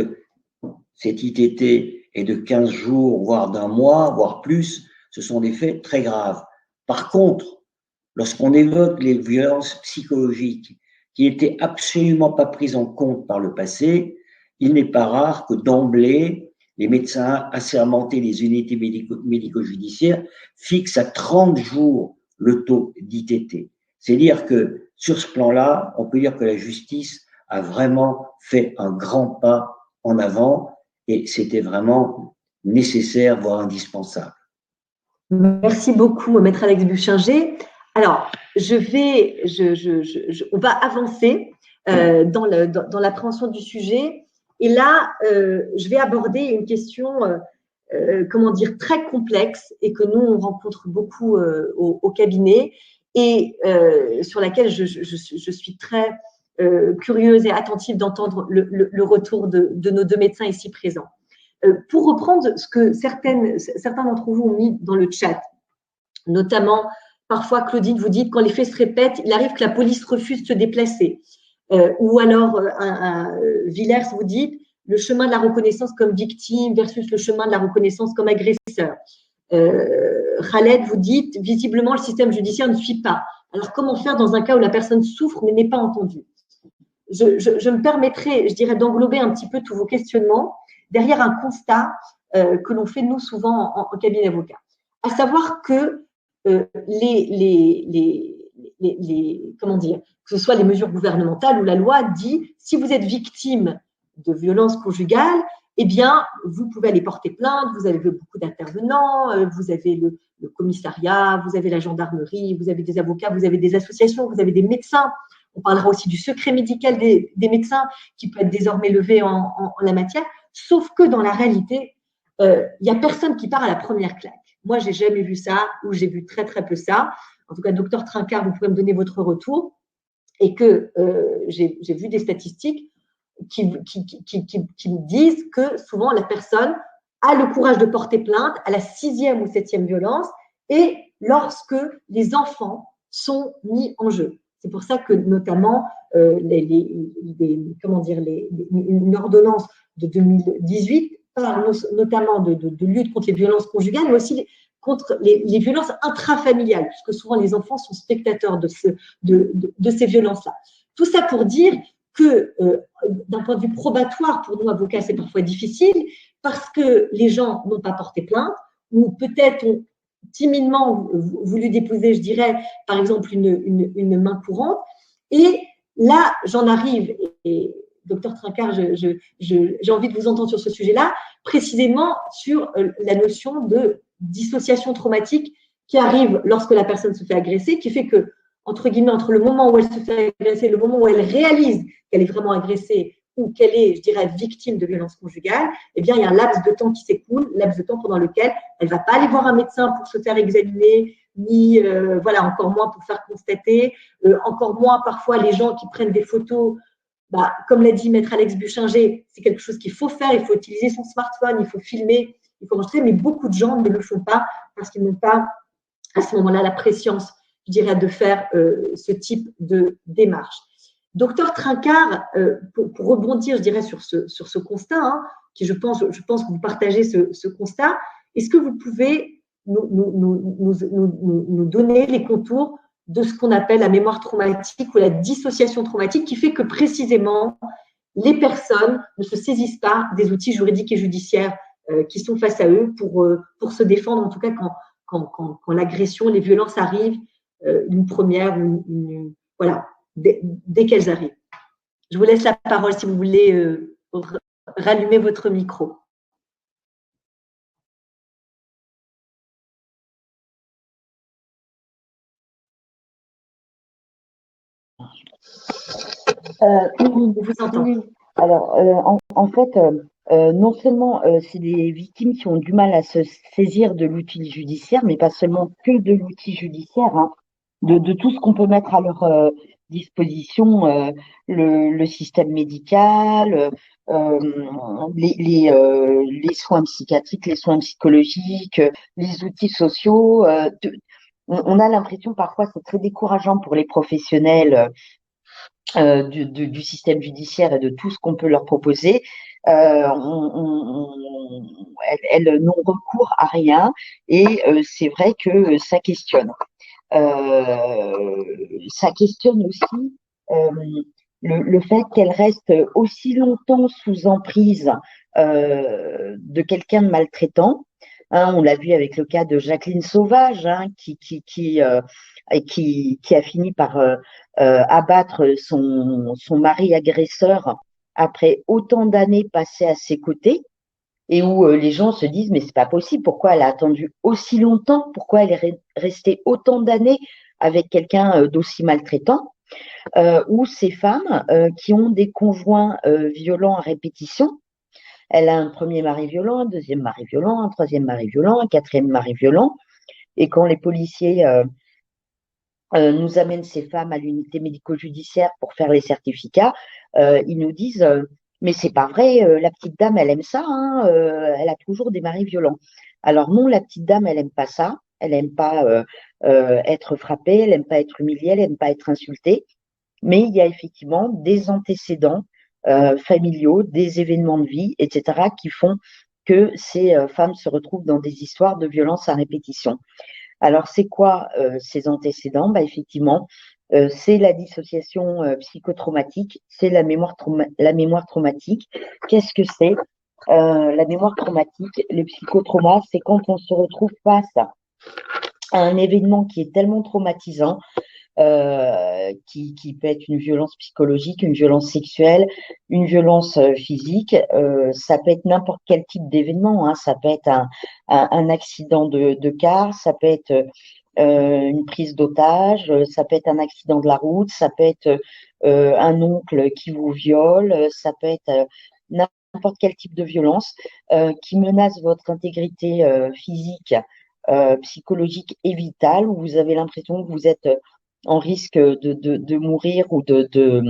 cette ITT est de 15 jours, voire d'un mois, voire plus, ce sont des faits très graves. Par contre, lorsqu'on évoque les violences psychologiques qui n'étaient absolument pas prises en compte par le passé, il n'est pas rare que d'emblée, les médecins assermentés des unités médico-judiciaires fixent à 30 jours le taux d'ITT. C'est-à-dire que sur ce plan-là, on peut dire que la justice a vraiment fait un grand pas en avant et c'était vraiment nécessaire, voire indispensable. Merci beaucoup, Maître Alex Buchinger. Alors, on va avancer dans l'appréhension du sujet. Et là, je vais aborder une question, très complexe et que nous, on rencontre beaucoup au cabinet et sur laquelle je suis très curieuse et attentive d'entendre le retour de nos 2 médecins ici présents. Pour reprendre ce que certains d'entre vous ont mis dans le chat, notamment, parfois, Claudine, vous dites, quand les faits se répètent, il arrive que la police refuse de se déplacer. Ou alors, Villers, vous dites, le chemin de la reconnaissance comme victime versus le chemin de la reconnaissance comme agresseur. Khaled, vous dites, visiblement, le système judiciaire ne suit pas. Alors, comment faire dans un cas où la personne souffre mais n'est pas entendue? Je me permettrai, je dirais, d'englober un petit peu tous vos questionnements derrière un constat que l'on fait, nous, souvent en cabinet d'avocat. À savoir que que ce soit les mesures gouvernementales ou la loi dit, si vous êtes victime de violences conjugales, eh bien, vous pouvez aller porter plainte, vous avez beaucoup d'intervenants, vous avez le commissariat, vous avez la gendarmerie, vous avez des avocats, vous avez des associations, vous avez des médecins. On parlera aussi du secret médical des médecins qui peut être désormais levé en la matière, sauf que dans la réalité, il n'y a personne qui part à la première claque. Moi, j'ai jamais vu ça, ou j'ai vu très, très peu ça. En tout cas, docteur Trincart, vous pourrez me donner votre retour. Et que j'ai vu des statistiques qui me disent que souvent, la personne a le courage de porter plainte à la 6e ou 7e violence et lorsque les enfants sont mis en jeu. C'est pour ça que, notamment, une ordonnance de 2018 parle notamment de lutte contre les violences conjugales, mais aussi contre les violences intrafamiliales, puisque souvent les enfants sont spectateurs de ces violences-là. Tout ça pour dire que, d'un point de vue probatoire, pour nous avocats, c'est parfois difficile, parce que les gens n'ont pas porté plainte, ou peut-être ont timidement voulu déposer, je dirais, par exemple, une main courante. Et là, j'en arrive, et docteur Trincart, j'ai envie de vous entendre sur ce sujet-là, précisément sur la notion de dissociation traumatique qui arrive lorsque la personne se fait agresser, qui fait que, entre guillemets, entre le moment où elle se fait agresser et le moment où elle réalise qu'elle est vraiment agressée, ou qu'elle est, je dirais, victime de violences conjugales, eh bien, il y a un laps de temps qui s'écoule, laps de temps pendant lequel elle ne va pas aller voir un médecin pour se faire examiner, ni voilà, encore moins pour faire constater, encore moins parfois les gens qui prennent des photos. Bah, comme l'a dit Maître Alex Buchinger, c'est quelque chose qu'il faut faire, il faut utiliser son smartphone, il faut filmer, il faut enregistrer, mais beaucoup de gens ne le font pas parce qu'ils n'ont pas à ce moment-là la préscience, je dirais, de faire ce type de démarche. Docteur Trincart, pour rebondir, je dirais, sur ce constat, hein, qui je pense que vous partagez ce constat, est-ce que vous pouvez nous donner les contours de ce qu'on appelle la mémoire traumatique ou la dissociation traumatique, qui fait que précisément, les personnes ne se saisissent pas des outils juridiques et judiciaires qui sont face à eux pour se défendre, en tout cas quand l'agression, les violences arrivent, une première ou voilà, dès qu'elles arrivent. Je vous laisse la parole si vous voulez rallumer votre micro. On vous entend. Oui. Alors, en fait, non seulement c'est des victimes qui ont du mal à se saisir de l'outil judiciaire, mais pas seulement que de l'outil judiciaire, hein, de tout ce qu'on peut mettre à leur disposition, le système médical, les soins psychiatriques, les soins psychologiques, les outils sociaux. On a l'impression parfois c'est très décourageant pour les professionnels du système judiciaire et de tout ce qu'on peut leur proposer. Elles n'ont recours à rien et c'est vrai que ça questionne. Ça questionne aussi le fait qu'elles restent aussi longtemps sous emprise de quelqu'un de maltraitant. Hein, on l'a vu avec le cas de Jacqueline Sauvage, hein, qui a fini par abattre son mari agresseur après autant d'années passées à ses côtés, et où les gens se disent mais c'est pas possible, pourquoi elle a attendu aussi longtemps, pourquoi elle est restée autant d'années avec quelqu'un d'aussi maltraitant, ou ces femmes qui ont des conjoints violents à répétition. Elle a un premier mari violent, un deuxième mari violent, un troisième mari violent, un quatrième mari violent, et quand les policiers nous amènent ces femmes à l'unité médico-judiciaire pour faire les certificats, ils nous disent mais c'est pas vrai, la petite dame elle aime ça, hein, elle a toujours des maris violents. Alors non, la petite dame elle aime pas ça, elle aime pas être frappée, elle aime pas être humiliée, elle aime pas être insultée, mais il y a effectivement des antécédents familiaux, des événements de vie, etc., qui font que ces femmes se retrouvent dans des histoires de violence à répétition. Alors, c'est quoi ces antécédents? Bah, effectivement, c'est la dissociation psychotraumatique, c'est la mémoire traumatique. Qu'est-ce que c'est la mémoire traumatique? Le psychotrauma, c'est quand on se retrouve face à un événement qui est tellement traumatisant, qui peut être une violence psychologique, une violence sexuelle, une violence physique. Ça peut être n'importe quel type d'événement, hein. Ça peut être un accident de car, ça peut être une prise d'otage, ça peut être un accident de la route, ça peut être un oncle qui vous viole, ça peut être n'importe quel type de violence qui menace votre intégrité physique, psychologique et vitale, où vous avez l'impression que vous êtes en risque de mourir ou d'être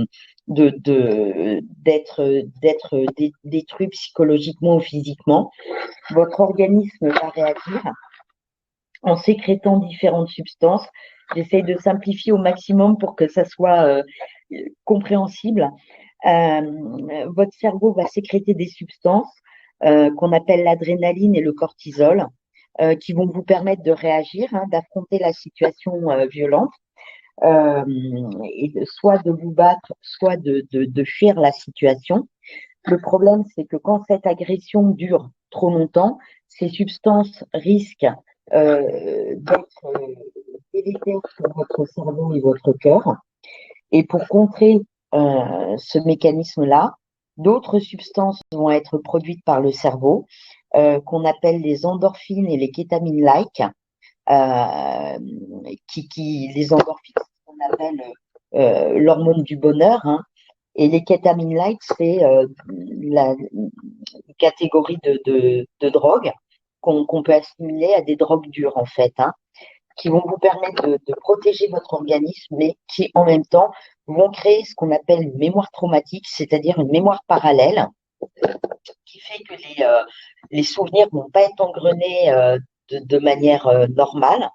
détruit psychologiquement ou physiquement. Votre organisme va réagir en sécrétant différentes substances. J'essaye de simplifier au maximum pour que ça soit compréhensible. Votre cerveau va sécréter des substances qu'on appelle l'adrénaline et le cortisol, qui vont vous permettre de réagir, hein, d'affronter la situation violente. Et soit de vous battre, soit de fuir la situation. Le problème, c'est que quand cette agression dure trop longtemps, ces substances risquent d'être délétères sur votre cerveau et votre cœur. Et pour contrer ce mécanisme-là, d'autres substances vont être produites par le cerveau, qu'on appelle les endorphines et les kétamines-like. Les endorphines, qu'on appelle l'hormone du bonheur, hein, Et les kétamines light, c'est la catégorie de drogues qu'on peut assimiler à des drogues dures, en fait, hein, qui vont vous permettre de protéger votre organisme, mais qui, en même temps, vont créer ce qu'on appelle une mémoire traumatique, c'est-à-dire une mémoire parallèle, qui fait que les souvenirs vont pas être engrenés de manière normale.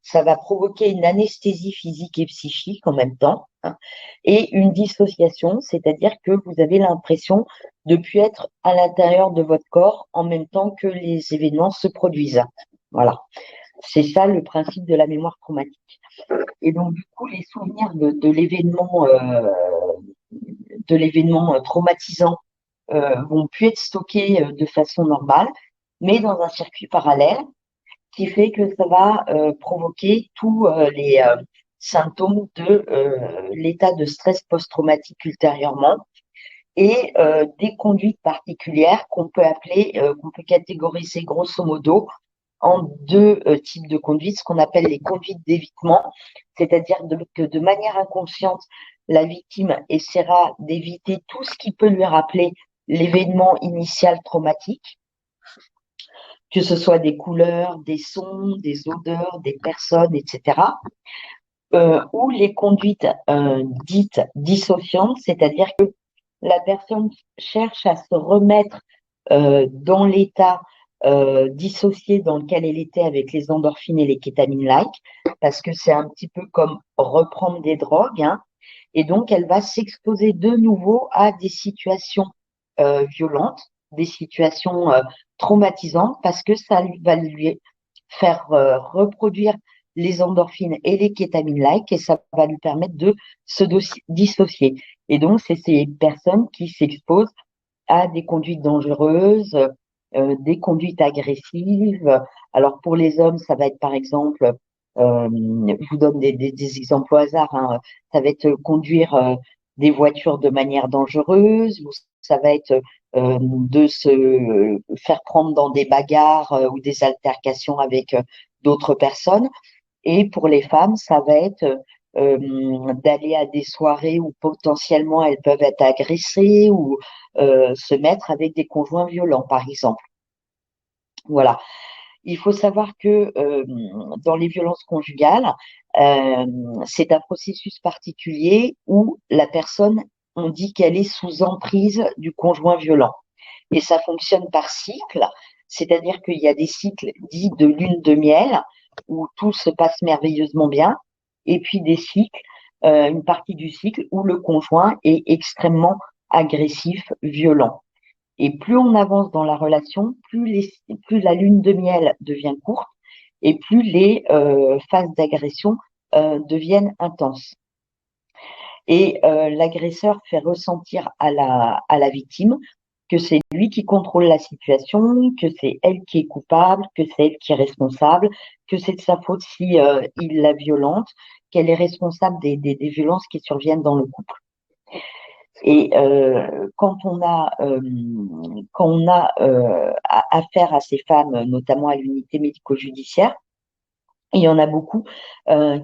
Ça va provoquer une anesthésie physique et psychique en même temps, hein, et une dissociation, c'est-à-dire que vous avez l'impression de ne plus être à l'intérieur de votre corps en même temps que les événements se produisent. Voilà. C'est ça le principe de la mémoire traumatique. Et donc, du coup, les souvenirs de l'événement traumatisant vont plus être stockés de façon normale, mais dans un circuit parallèle qui fait que ça va provoquer tous les symptômes de l'état de stress post-traumatique ultérieurement et des conduites particulières qu'on peut appeler, qu'on peut catégoriser grosso modo en deux types de conduites, ce qu'on appelle les conduites d'évitement, c'est-à-dire que de manière inconsciente, la victime essaiera d'éviter tout ce qui peut lui rappeler l'événement initial traumatique, que ce soit des couleurs, des sons, des odeurs, des personnes, etc. Ou les conduites dites dissociantes, c'est-à-dire que la personne cherche à se remettre dans l'état dissocié dans lequel elle était avec les endorphines et les kétamines-like, parce que c'est un petit peu comme reprendre des drogues, hein, et donc elle va s'exposer de nouveau à des situations violentes, des situations traumatisantes, parce que ça va lui faire reproduire les endorphines et les kétamines-like, et ça va lui permettre de se dissocier. Et donc, c'est ces personnes qui s'exposent à des conduites dangereuses, des conduites agressives. Alors, pour les hommes, ça va être par exemple, je vous donne des exemples au hasard, hein, ça va être conduire des voitures de manière dangereuse, ou ça va être de se faire prendre dans des bagarres ou des altercations avec d'autres personnes. Et pour les femmes, ça va être d'aller à des soirées où potentiellement elles peuvent être agressées ou se mettre avec des conjoints violents, par exemple. Voilà. Il faut savoir que dans les violences conjugales, c'est un processus particulier où la personne, on dit qu'elle est sous emprise du conjoint violent. Et ça fonctionne par cycle, c'est-à-dire qu'il y a des cycles dits de lune de miel, où tout se passe merveilleusement bien, et puis des cycles, une partie du cycle où le conjoint est extrêmement agressif, violent. Et plus on avance dans la relation, plus la lune de miel devient courte et plus les phases d'agression deviennent intenses. Et l'agresseur fait ressentir à la victime que c'est lui qui contrôle la situation, que c'est elle qui est coupable, que c'est elle qui est responsable, que c'est de sa faute si il la violente, qu'elle est responsable des violences qui surviennent dans le couple. Et quand on a affaire à ces femmes, notamment à l'unité médico-judiciaire, il y en a beaucoup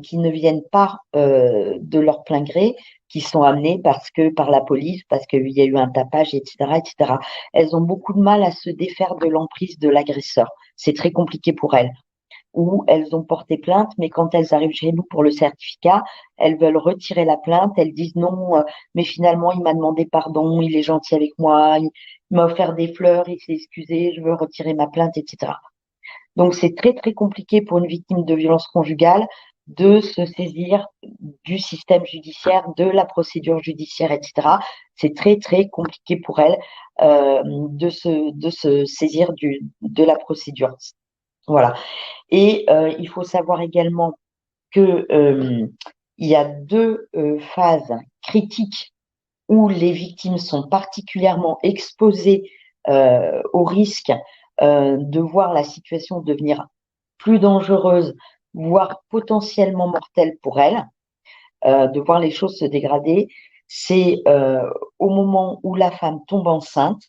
qui ne viennent pas de leur plein gré, qui sont amenées par la police, parce qu'il y a eu un tapage, etc., etc. Elles ont beaucoup de mal à se défaire de l'emprise de l'agresseur. C'est très compliqué pour elles. Ou elles ont porté plainte, mais quand elles arrivent chez nous pour le certificat, elles veulent retirer la plainte. Elles disent non, mais finalement, il m'a demandé pardon, il est gentil avec moi, il m'a offert des fleurs, il s'est excusé, je veux retirer ma plainte, etc. Donc, c'est très, très compliqué pour une victime de violence conjugale de se saisir du système judiciaire, de la procédure judiciaire, etc. C'est très, très compliqué pour elle de se saisir de la procédure. Voilà. Et il faut savoir également que il y a deux phases critiques où les victimes sont particulièrement exposées au risque de voir la situation devenir plus dangereuse, voire potentiellement mortelle pour elles, de voir les choses se dégrader. C'est au moment où la femme tombe enceinte,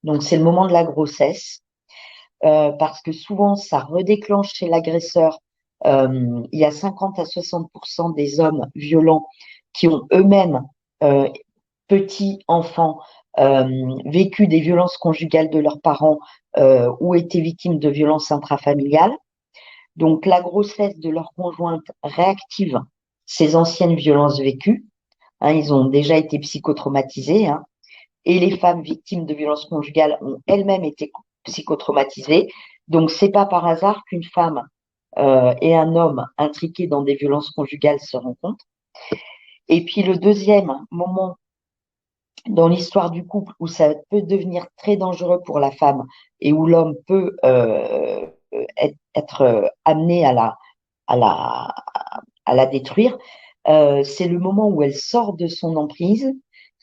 donc c'est le moment de la grossesse, parce que souvent ça redéclenche chez l'agresseur. Il y a 50 à 60% des hommes violents qui ont eux-mêmes petits enfants vécu des violences conjugales de leurs parents ou été victimes de violences intrafamiliales. Donc, la grossesse de leur conjointe réactive ces anciennes violences vécues. Hein, ils ont déjà été psychotraumatisés. Hein, et les femmes victimes de violences conjugales ont elles-mêmes été psychotraumatisées. Donc, c'est pas par hasard qu'une femme et un homme intriqués dans des violences conjugales se rencontrent. Et puis, le deuxième moment dans l'histoire du couple où ça peut devenir très dangereux pour la femme et où l'homme peut être amené à la détruire, c'est le moment où elle sort de son emprise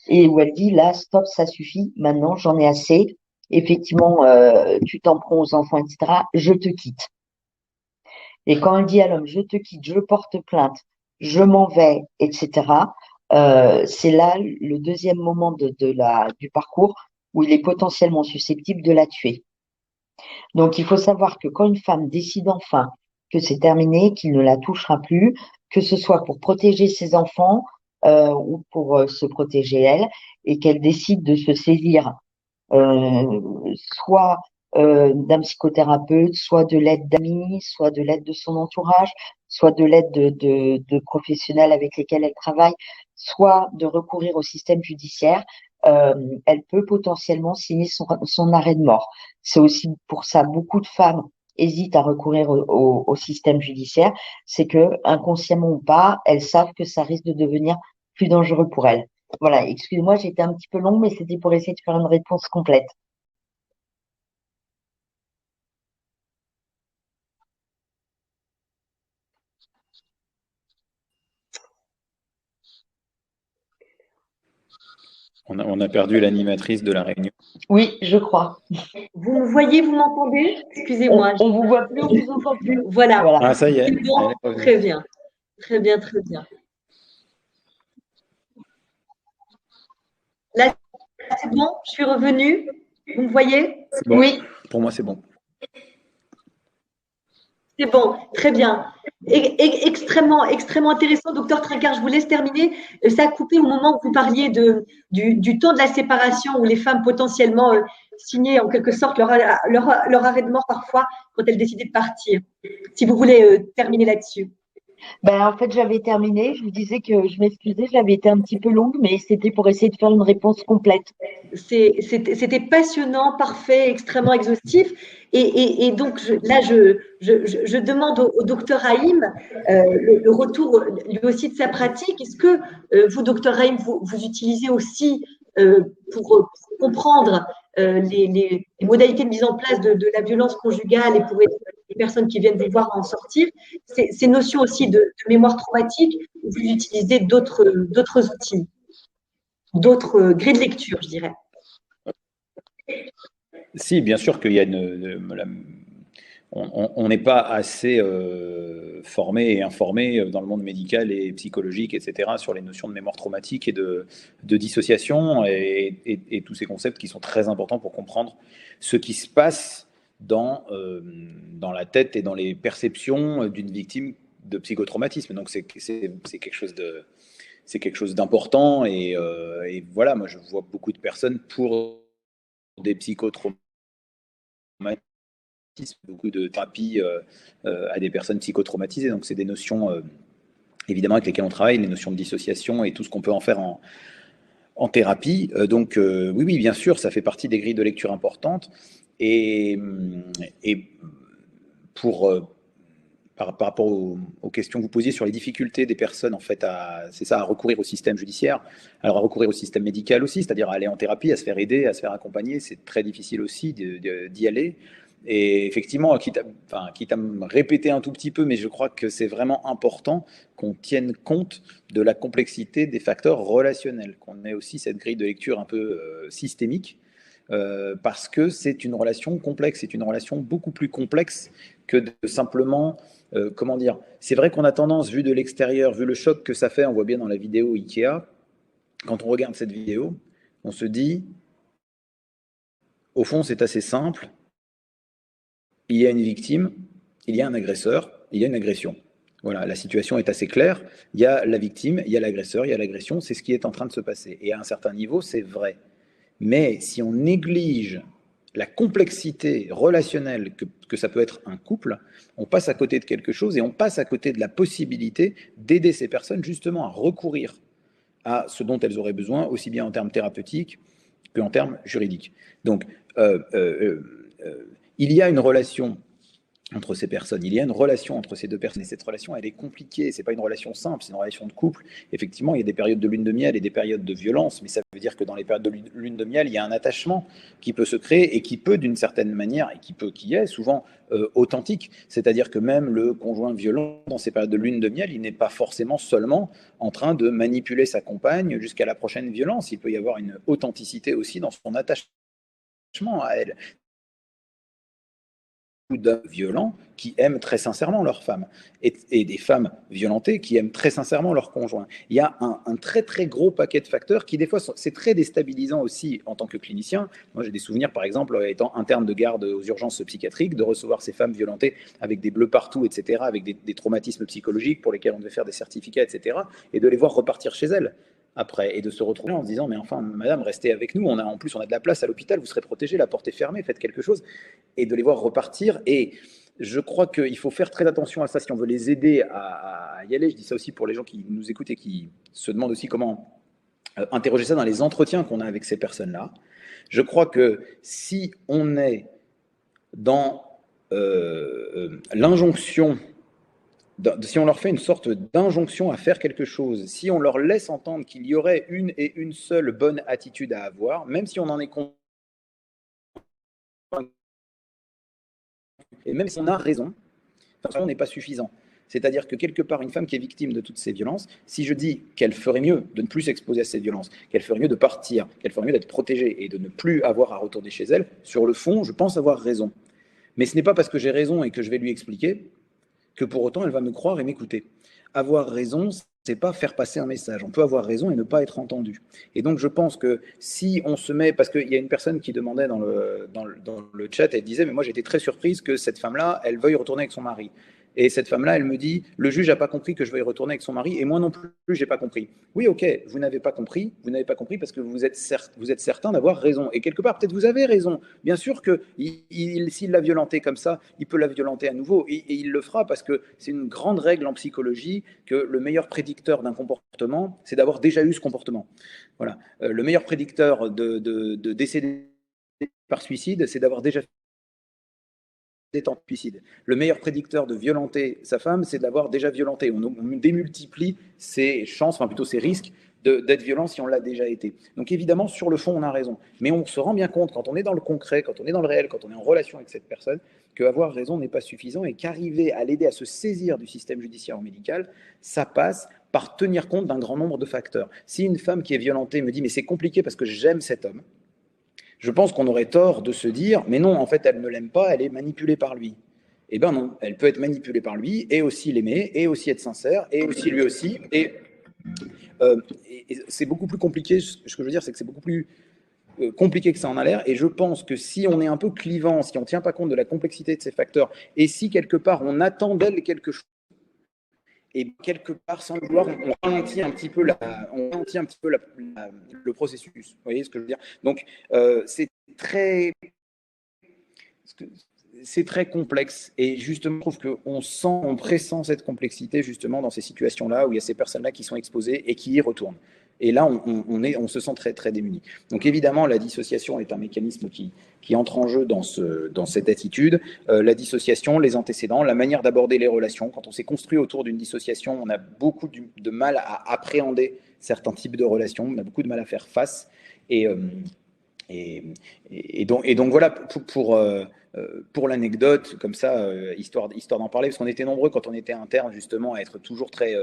et où elle dit là, stop, ça suffit, maintenant j'en ai assez, effectivement, tu t'en prends aux enfants, etc., je te quitte. Et quand elle dit à l'homme, je te quitte, je porte plainte, je m'en vais, etc., c'est là le deuxième moment du parcours où il est potentiellement susceptible de la tuer. Donc, il faut savoir que quand une femme décide enfin que c'est terminé, qu'il ne la touchera plus, que ce soit pour protéger ses enfants ou pour se protéger elle, et qu'elle décide de se saisir soit d'un psychothérapeute, soit de l'aide d'amis, soit de l'aide de son entourage, soit de l'aide de professionnels avec lesquels elle travaille, soit de recourir au système judiciaire, elle peut potentiellement signer son arrêt de mort. C'est aussi pour ça beaucoup de femmes hésitent à recourir au système judiciaire, c'est que inconsciemment ou pas, elles savent que ça risque de devenir plus dangereux pour elles. Voilà, excusez-moi, j'ai été un petit peu longue, mais c'était pour essayer de faire une réponse complète. On a perdu l'animatrice de la réunion. Oui, je crois. Vous me voyez, vous m'entendez? Excusez-moi. On vous voit plus, on vous entend plus. Voilà. Ah, ça y est. C'est bon, très bien. Très bien, très bien. Là, c'est bon, je suis revenue. Vous me voyez? Bon. Oui. Pour moi, c'est bon. C'est bon, très bien. Extrêmement, extrêmement intéressant. Docteur Trincart, je vous laisse terminer. Ça a coupé au moment où vous parliez du temps de la séparation où les femmes potentiellement signaient en quelque sorte leur arrêt de mort parfois quand elles décidaient de partir. Si vous voulez terminer là-dessus. Ben, en fait, j'avais terminé. Je vous disais que je m'excusais, j'avais été un petit peu longue, mais c'était pour essayer de faire une réponse complète. C'était passionnant, parfait, extrêmement exhaustif. Et donc, je demande au docteur Haïm le retour lui aussi de sa pratique. Est-ce que vous, docteur Haïm, vous utilisez aussi pour comprendre les modalités de mise en place de la violence conjugale et pour aider les personnes qui viennent vous voir à en sortir, ces notions aussi de mémoire traumatique, vous utilisez d'autres outils, d'autres grilles de lecture, je dirais. Si, bien sûr qu'il y a on n'est pas assez formé et informé dans le monde médical et psychologique, etc., sur les notions de mémoire traumatique et de dissociation et tous ces concepts qui sont très importants pour comprendre ce qui se passe dans la tête et dans les perceptions d'une victime de psychotraumatisme. Donc c'est quelque chose d'important et voilà, moi je vois beaucoup de personnes pour des psychotraumatismes, beaucoup de thérapies à des personnes psychotraumatisées. Donc c'est des notions évidemment avec lesquelles on travaille, les notions de dissociation et tout ce qu'on peut en faire en thérapie. Donc oui, bien sûr, ça fait partie des grilles de lecture importantes. Et par rapport aux questions que vous posiez sur les difficultés des personnes en fait à recourir au système judiciaire, alors à recourir au système médical aussi, c'est-à-dire à aller en thérapie, à se faire aider, à se faire accompagner, c'est très difficile aussi d'y aller. Et effectivement, quitte à me répéter un tout petit peu, mais je crois que c'est vraiment important qu'on tienne compte de la complexité des facteurs relationnels, qu'on ait aussi cette grille de lecture un peu systémique, parce que c'est une relation complexe, c'est une relation beaucoup plus complexe que de simplement, comment dire, c'est vrai qu'on a tendance, vu de l'extérieur, vu le choc que ça fait, on voit bien dans la vidéo Ikea, quand on regarde cette vidéo, on se dit, au fond c'est assez simple, il y a une victime, il y a un agresseur, il y a une agression. Voilà, la situation est assez claire. Il y a la victime, il y a l'agresseur, il y a l'agression. C'est ce qui est en train de se passer. Et à un certain niveau, c'est vrai. Mais si on néglige la complexité relationnelle que ça peut être un couple, on passe à côté de quelque chose et on passe à côté de la possibilité d'aider ces personnes justement à recourir à ce dont elles auraient besoin, aussi bien en termes thérapeutiques qu'en termes juridiques. Donc, il y a une relation entre ces personnes, il y a une relation entre ces deux personnes, et cette relation, elle est compliquée, c'est pas une relation simple, c'est une relation de couple. Effectivement, il y a des périodes de lune de miel et des périodes de violence, mais ça veut dire que dans les périodes de lune de miel, il y a un attachement qui peut se créer et qui peut, d'une certaine manière, et qui est souvent authentique. C'est-à-dire que même le conjoint violent, dans ces périodes de lune de miel, il n'est pas forcément seulement en train de manipuler sa compagne jusqu'à la prochaine violence. Il peut y avoir une authenticité aussi dans son attachement à elle. D'hommes violents qui aiment très sincèrement leur femme et des femmes violentées qui aiment très sincèrement leur conjoint. Il y a un très très gros paquet de facteurs qui des fois c'est très déstabilisant aussi en tant que clinicien. Moi j'ai des souvenirs par exemple étant interne de garde aux urgences psychiatriques de recevoir ces femmes violentées avec des bleus partout, etc., avec des traumatismes psychologiques pour lesquels on devait faire des certificats, etc., et de les voir repartir chez elles après, et de se retrouver en se disant mais enfin madame restez avec nous, en plus on a de la place à l'hôpital, vous serez protégée, la porte est fermée, faites quelque chose, et de les voir repartir. Et je crois qu'il faut faire très attention à ça si on veut les aider à y aller. Je dis ça aussi pour les gens qui nous écoutent et qui se demandent aussi comment interroger ça dans les entretiens qu'on a avec ces personnes-là. Je crois que si on est dans l'injonction, si on leur fait une sorte d'injonction à faire quelque chose, si on leur laisse entendre qu'il y aurait une et une seule bonne attitude à avoir, même si on en est convaincu, et même si on a raison, on n'est pas suffisant. C'est-à-dire que quelque part, une femme qui est victime de toutes ces violences, si je dis qu'elle ferait mieux de ne plus s'exposer à ces violences, qu'elle ferait mieux de partir, qu'elle ferait mieux d'être protégée et de ne plus avoir à retourner chez elle, sur le fond, je pense avoir raison. Mais ce n'est pas parce que j'ai raison et que je vais lui expliquer que pour autant elle va me croire et m'écouter. Avoir raison, c'est pas faire passer un message. On peut avoir raison et ne pas être entendu. Et donc je pense que si on se met, parce qu'il y a une personne qui demandait dans le chat, elle disait mais moi j'étais très surprise que cette femme-là, elle veuille retourner avec son mari. Et cette femme-là, elle me dit, le juge n'a pas compris que je veuille retourner avec son mari, et moi non plus, j'ai pas compris. Oui, ok, vous n'avez pas compris parce que vous êtes certain d'avoir raison. Et quelque part, peut-être vous avez raison. Bien sûr que s'il l'a violentée comme ça, il peut la violenter à nouveau, et il le fera parce que c'est une grande règle en psychologie que le meilleur prédicteur d'un comportement, c'est d'avoir déjà eu ce comportement. Voilà. Le meilleur prédicteur de décéder par suicide, c'est d'avoir déjà des tentatives de suicide. Le meilleur prédicteur de violenter sa femme, c'est de l'avoir déjà violenté. On démultiplie ses chances, enfin plutôt ses risques d'être violent si on l'a déjà été. Donc évidemment, sur le fond, on a raison. Mais on se rend bien compte, quand on est dans le concret, quand on est dans le réel, quand on est en relation avec cette personne, qu'avoir raison n'est pas suffisant et qu'arriver à l'aider à se saisir du système judiciaire ou médical, ça passe par tenir compte d'un grand nombre de facteurs. Si une femme qui est violentée me dit « mais c'est compliqué parce que j'aime cet homme », je pense qu'on aurait tort de se dire « mais non, en fait, elle ne l'aime pas, elle est manipulée par lui ». Eh bien non, elle peut être manipulée par lui et aussi l'aimer, et aussi être sincère, et aussi lui aussi. Et c'est beaucoup plus compliqué, ce que je veux dire, c'est que c'est beaucoup plus compliqué que ça en a l'air. Et je pense que si on est un peu clivant, si on ne tient pas compte de la complexité de ces facteurs, et si quelque part on attend d'elle quelque chose, et quelque part, sans le vouloir, on ralentit un petit peu, le processus. Vous voyez ce que je veux dire? Donc, c'est très complexe. Et justement, je trouve on pressent cette complexité justement dans ces situations-là où il y a ces personnes-là qui sont exposées et qui y retournent. Et là, on se sent très, très démuni. Donc évidemment, la dissociation est un mécanisme qui entre en jeu dans cette attitude. La dissociation, les antécédents, la manière d'aborder les relations. Quand on s'est construit autour d'une dissociation, on a beaucoup de mal à appréhender certains types de relations. On a beaucoup de mal à faire face. Et donc voilà, pour l'anecdote, comme ça, histoire d'en parler, parce qu'on était nombreux quand on était interne justement à être toujours très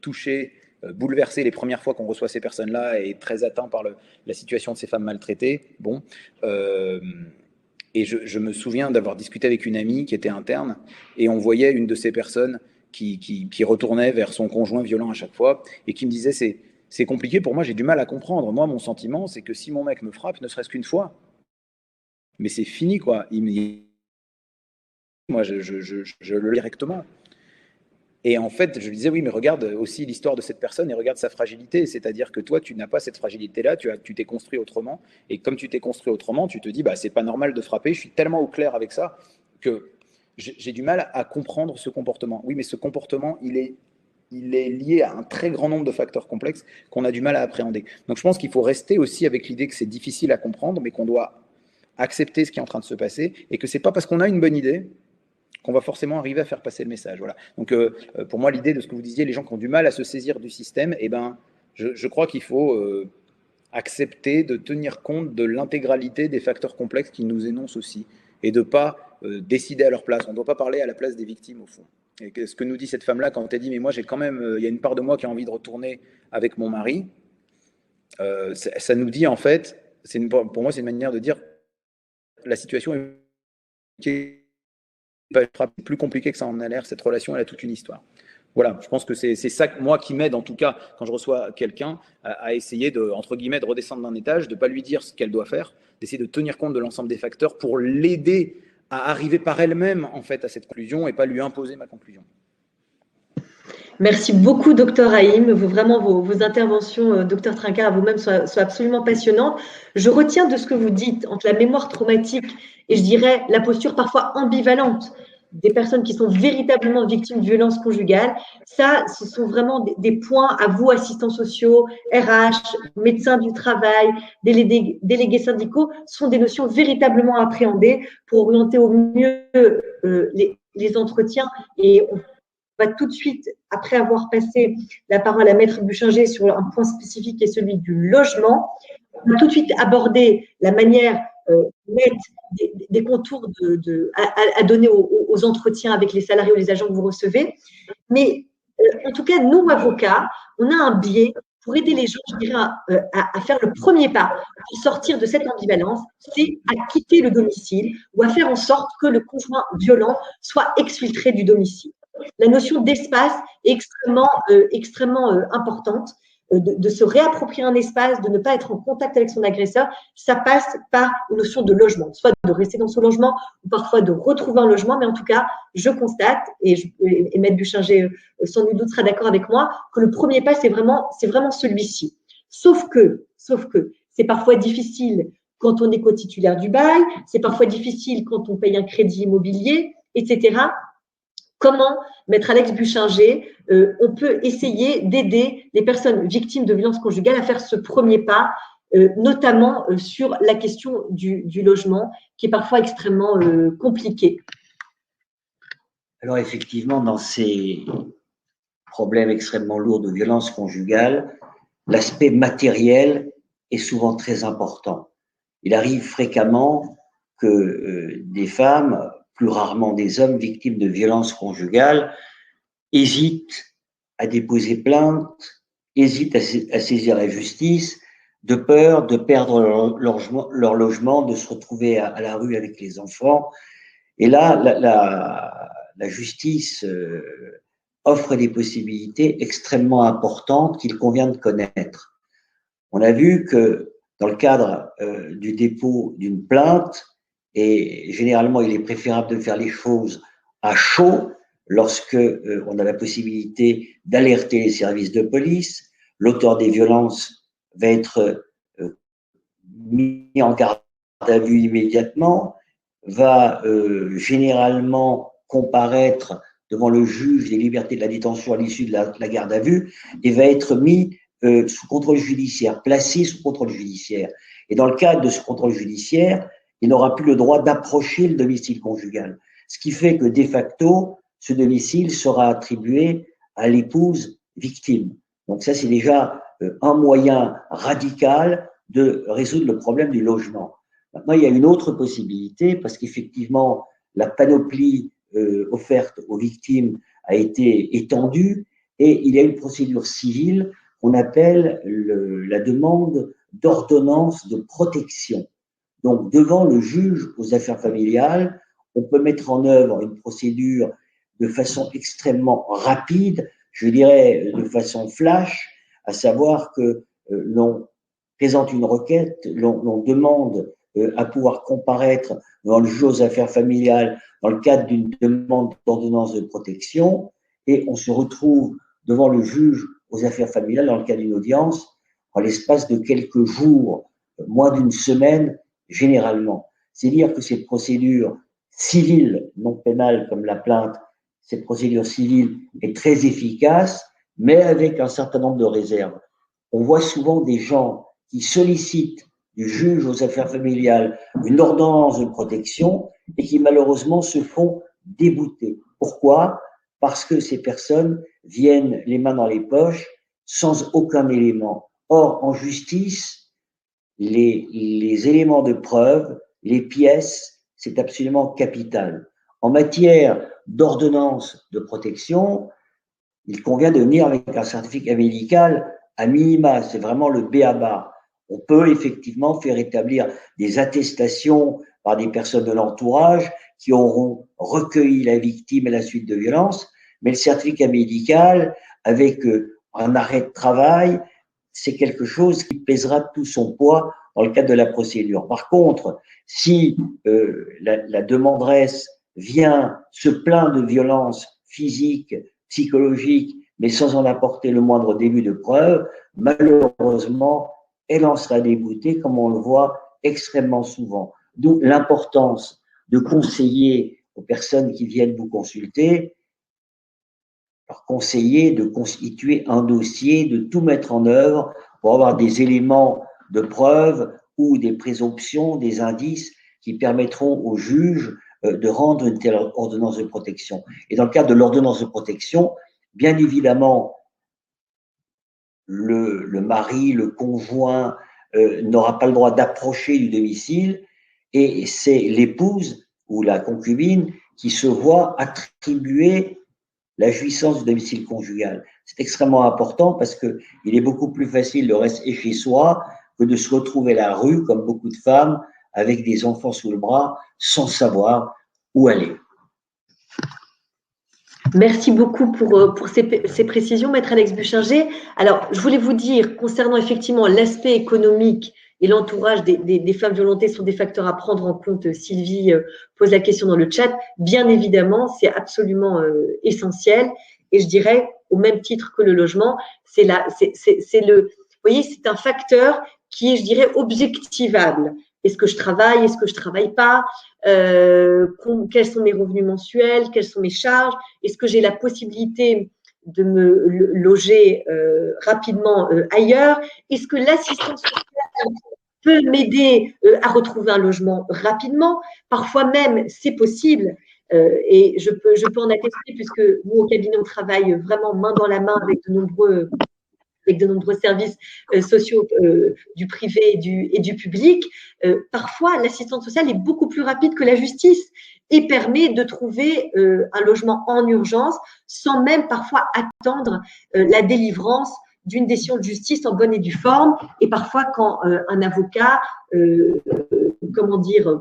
touchés, bouleversés les premières fois qu'on reçoit ces personnes-là et très atteints par la situation de ces femmes maltraitées. Bon, et je me souviens d'avoir discuté avec une amie qui était interne et on voyait une de ces personnes qui retournait vers son conjoint violent à chaque fois et qui me disait c'est compliqué pour moi, j'ai du mal à comprendre. Moi, mon sentiment, c'est que si mon mec me frappe, ne serait-ce qu'une fois, mais c'est fini, quoi. Moi, je le lis directement. Et en fait, je lui disais, oui, mais regarde aussi l'histoire de cette personne et regarde sa fragilité. C'est-à-dire que toi, tu n'as pas cette fragilité-là, tu t'es construit autrement. Et comme tu t'es construit autrement, tu te dis, bah, c'est pas normal de frapper. Je suis tellement au clair avec ça que j'ai du mal à comprendre ce comportement. Oui, mais ce comportement, il est lié à un très grand nombre de facteurs complexes qu'on a du mal à appréhender. Donc je pense qu'il faut rester aussi avec l'idée que c'est difficile à comprendre, mais qu'on doit accepter ce qui est en train de se passer et que c'est pas parce qu'on a une bonne idée qu'on va forcément arriver à faire passer le message. Voilà. Donc pour moi, l'idée de ce que vous disiez, les gens qui ont du mal à se saisir du système, eh ben, je crois qu'il faut accepter de tenir compte de l'intégralité des facteurs complexes qui nous énoncent aussi et de ne pas décider à leur place. On ne doit pas parler à la place des victimes, au fond. Et ce que nous dit cette femme-là quand elle dit « mais moi, j'ai quand même, il y a une part de moi qui a envie de retourner avec mon mari », ça nous dit en fait, pour moi, c'est une manière de dire la situation est plus compliquée que ça en a l'air, cette relation, elle a toute une histoire. Voilà, je pense que c'est ça, moi, qui m'aide, en tout cas, quand je reçois quelqu'un, à essayer de, entre guillemets, de redescendre d'un étage, de ne pas lui dire ce qu'elle doit faire, d'essayer de tenir compte de l'ensemble des facteurs pour l'aider à arriver par elle-même, en fait, à cette conclusion et pas lui imposer ma conclusion. Merci beaucoup, docteur Haïm. Vraiment, vos interventions, docteur Trinquart, à vous-même, sont absolument passionnantes. Je retiens de ce que vous dites entre la mémoire traumatique et, je dirais, la posture parfois ambivalente des personnes qui sont véritablement victimes de violences conjugales. Ça, ce sont vraiment des points à vous, assistants sociaux, RH, médecins du travail, délégués syndicaux, sont des notions véritablement appréhendées pour orienter au mieux les entretiens. Et on va tout de suite, après avoir passé la parole à Maître Buchinger sur un point spécifique qui est celui du logement, on va tout de suite aborder la manière nette des contours à donner aux entretiens avec les salariés ou les agents que vous recevez. Mais en tout cas, nous, avocats, on a un biais pour aider les gens, je dirais, à faire le premier pas pour sortir de cette ambivalence, c'est à quitter le domicile ou à faire en sorte que le conjoint violent soit exfiltré du domicile. La notion d'espace est extrêmement importante, de se réapproprier un espace, de ne pas être en contact avec son agresseur. Ça passe par une notion de logement, soit de rester dans son logement ou parfois de retrouver un logement. Mais en tout cas, je constate, et Maître Buchinger sans nul doute sera d'accord avec moi, que le premier pas, c'est vraiment celui-ci. Sauf que c'est parfois difficile quand on est co-titulaire du bail, c'est parfois difficile quand on paye un crédit immobilier, etc. Comment, Maître Alex Buchinger, on peut essayer d'aider les personnes victimes de violences conjugales à faire ce premier pas, notamment sur la question du logement, qui est parfois extrêmement compliquée. Alors effectivement, dans ces problèmes extrêmement lourds de violences conjugales, l'aspect matériel est souvent très important. Il arrive fréquemment que des femmes, plus rarement des hommes victimes de violences conjugales, hésitent à déposer plainte, hésitent à saisir la justice, de peur de perdre leur logement, de se retrouver à la rue avec les enfants. Et là, la justice offre des possibilités extrêmement importantes qu'il convient de connaître. On a vu que dans le cadre du dépôt d'une plainte, et généralement, il est préférable de faire les choses à chaud lorsque on a la possibilité d'alerter les services de police. L'auteur des violences va être mis en garde à vue immédiatement, va généralement comparaître devant le juge des libertés de la détention à l'issue de la garde à vue et va être mis sous contrôle judiciaire, placé sous contrôle judiciaire. Et dans le cadre de ce contrôle judiciaire, il n'aura plus le droit d'approcher le domicile conjugal. Ce qui fait que, de facto, ce domicile sera attribué à l'épouse victime. Donc ça, c'est déjà un moyen radical de résoudre le problème du logement. Maintenant, il y a une autre possibilité, parce qu'effectivement, la panoplie offerte aux victimes a été étendue, et il y a une procédure civile qu'on appelle la demande d'ordonnance de protection. Donc, devant le juge aux affaires familiales, on peut mettre en œuvre une procédure de façon extrêmement rapide, je dirais de façon flash, à savoir que l'on présente une requête, l'on demande à pouvoir comparaître devant le juge aux affaires familiales dans le cadre d'une demande d'ordonnance de protection, et on se retrouve devant le juge aux affaires familiales dans le cadre d'une audience en l'espace de quelques jours, moins d'une semaine généralement. C'est-à-dire que cette procédure civile, non pénale comme la plainte, cette procédure civile est très efficace, mais avec un certain nombre de réserves. On voit souvent des gens qui sollicitent du juge aux affaires familiales une ordonnance de protection et qui malheureusement se font débouter. Pourquoi? Parce que ces personnes viennent les mains dans les poches sans aucun élément. Or, en justice, les éléments de preuve, les pièces, c'est absolument capital. En matière d'ordonnance de protection, il convient de venir avec un certificat médical à minima, c'est vraiment le b.a.-ba. On peut effectivement faire établir des attestations par des personnes de l'entourage qui auront recueilli la victime à la suite de violences, mais le certificat médical, avec un arrêt de travail, c'est quelque chose qui pèsera tout son poids dans le cadre de la procédure. Par contre, si la demanderesse vient se plaindre de violences physiques, psychologiques, mais sans en apporter le moindre début de preuve, malheureusement, elle en sera déboutée, comme on le voit extrêmement souvent. D'où l'importance de conseiller aux personnes qui viennent vous consulter, leur conseiller de constituer un dossier, de tout mettre en œuvre pour avoir des éléments de preuve ou des présomptions, des indices qui permettront au juge de rendre une telle ordonnance de protection. Et dans le cadre de l'ordonnance de protection, bien évidemment, le mari, le conjoint n'aura pas le droit d'approcher du domicile et c'est l'épouse ou la concubine qui se voit attribuer la jouissance du domicile conjugal. C'est extrêmement important parce que il est beaucoup plus facile de rester chez soi que de se retrouver à la rue, comme beaucoup de femmes, avec des enfants sous le bras, sans savoir où aller. Merci beaucoup pour ces précisions, Maître Alex Buchinger. Alors, je voulais vous dire, concernant effectivement l'aspect économique et l'entourage des femmes violentées sont des facteurs à prendre en compte. Sylvie pose la question dans le chat. Bien évidemment, c'est absolument essentiel. Et je dirais, au même titre que le logement, c'est un facteur qui est, je dirais, objectivable. Est-ce que je travaille? Est-ce que je travaille pas? Quels sont mes revenus mensuels? Quelles sont mes charges? Est-ce que j'ai la possibilité de me loger rapidement ailleurs? Est-ce que l'assistance sociale peut m'aider à retrouver un logement rapidement? Parfois même, c'est possible. Et je peux en attester puisque nous, au cabinet, on travaille vraiment main dans la main avec de nombreux services sociaux du privé et du public. Parfois, l'assistance sociale est beaucoup plus rapide que la justice et permet de trouver un logement en urgence sans même parfois attendre la délivrance d'une décision de justice en bonne et due forme. Et parfois, quand un avocat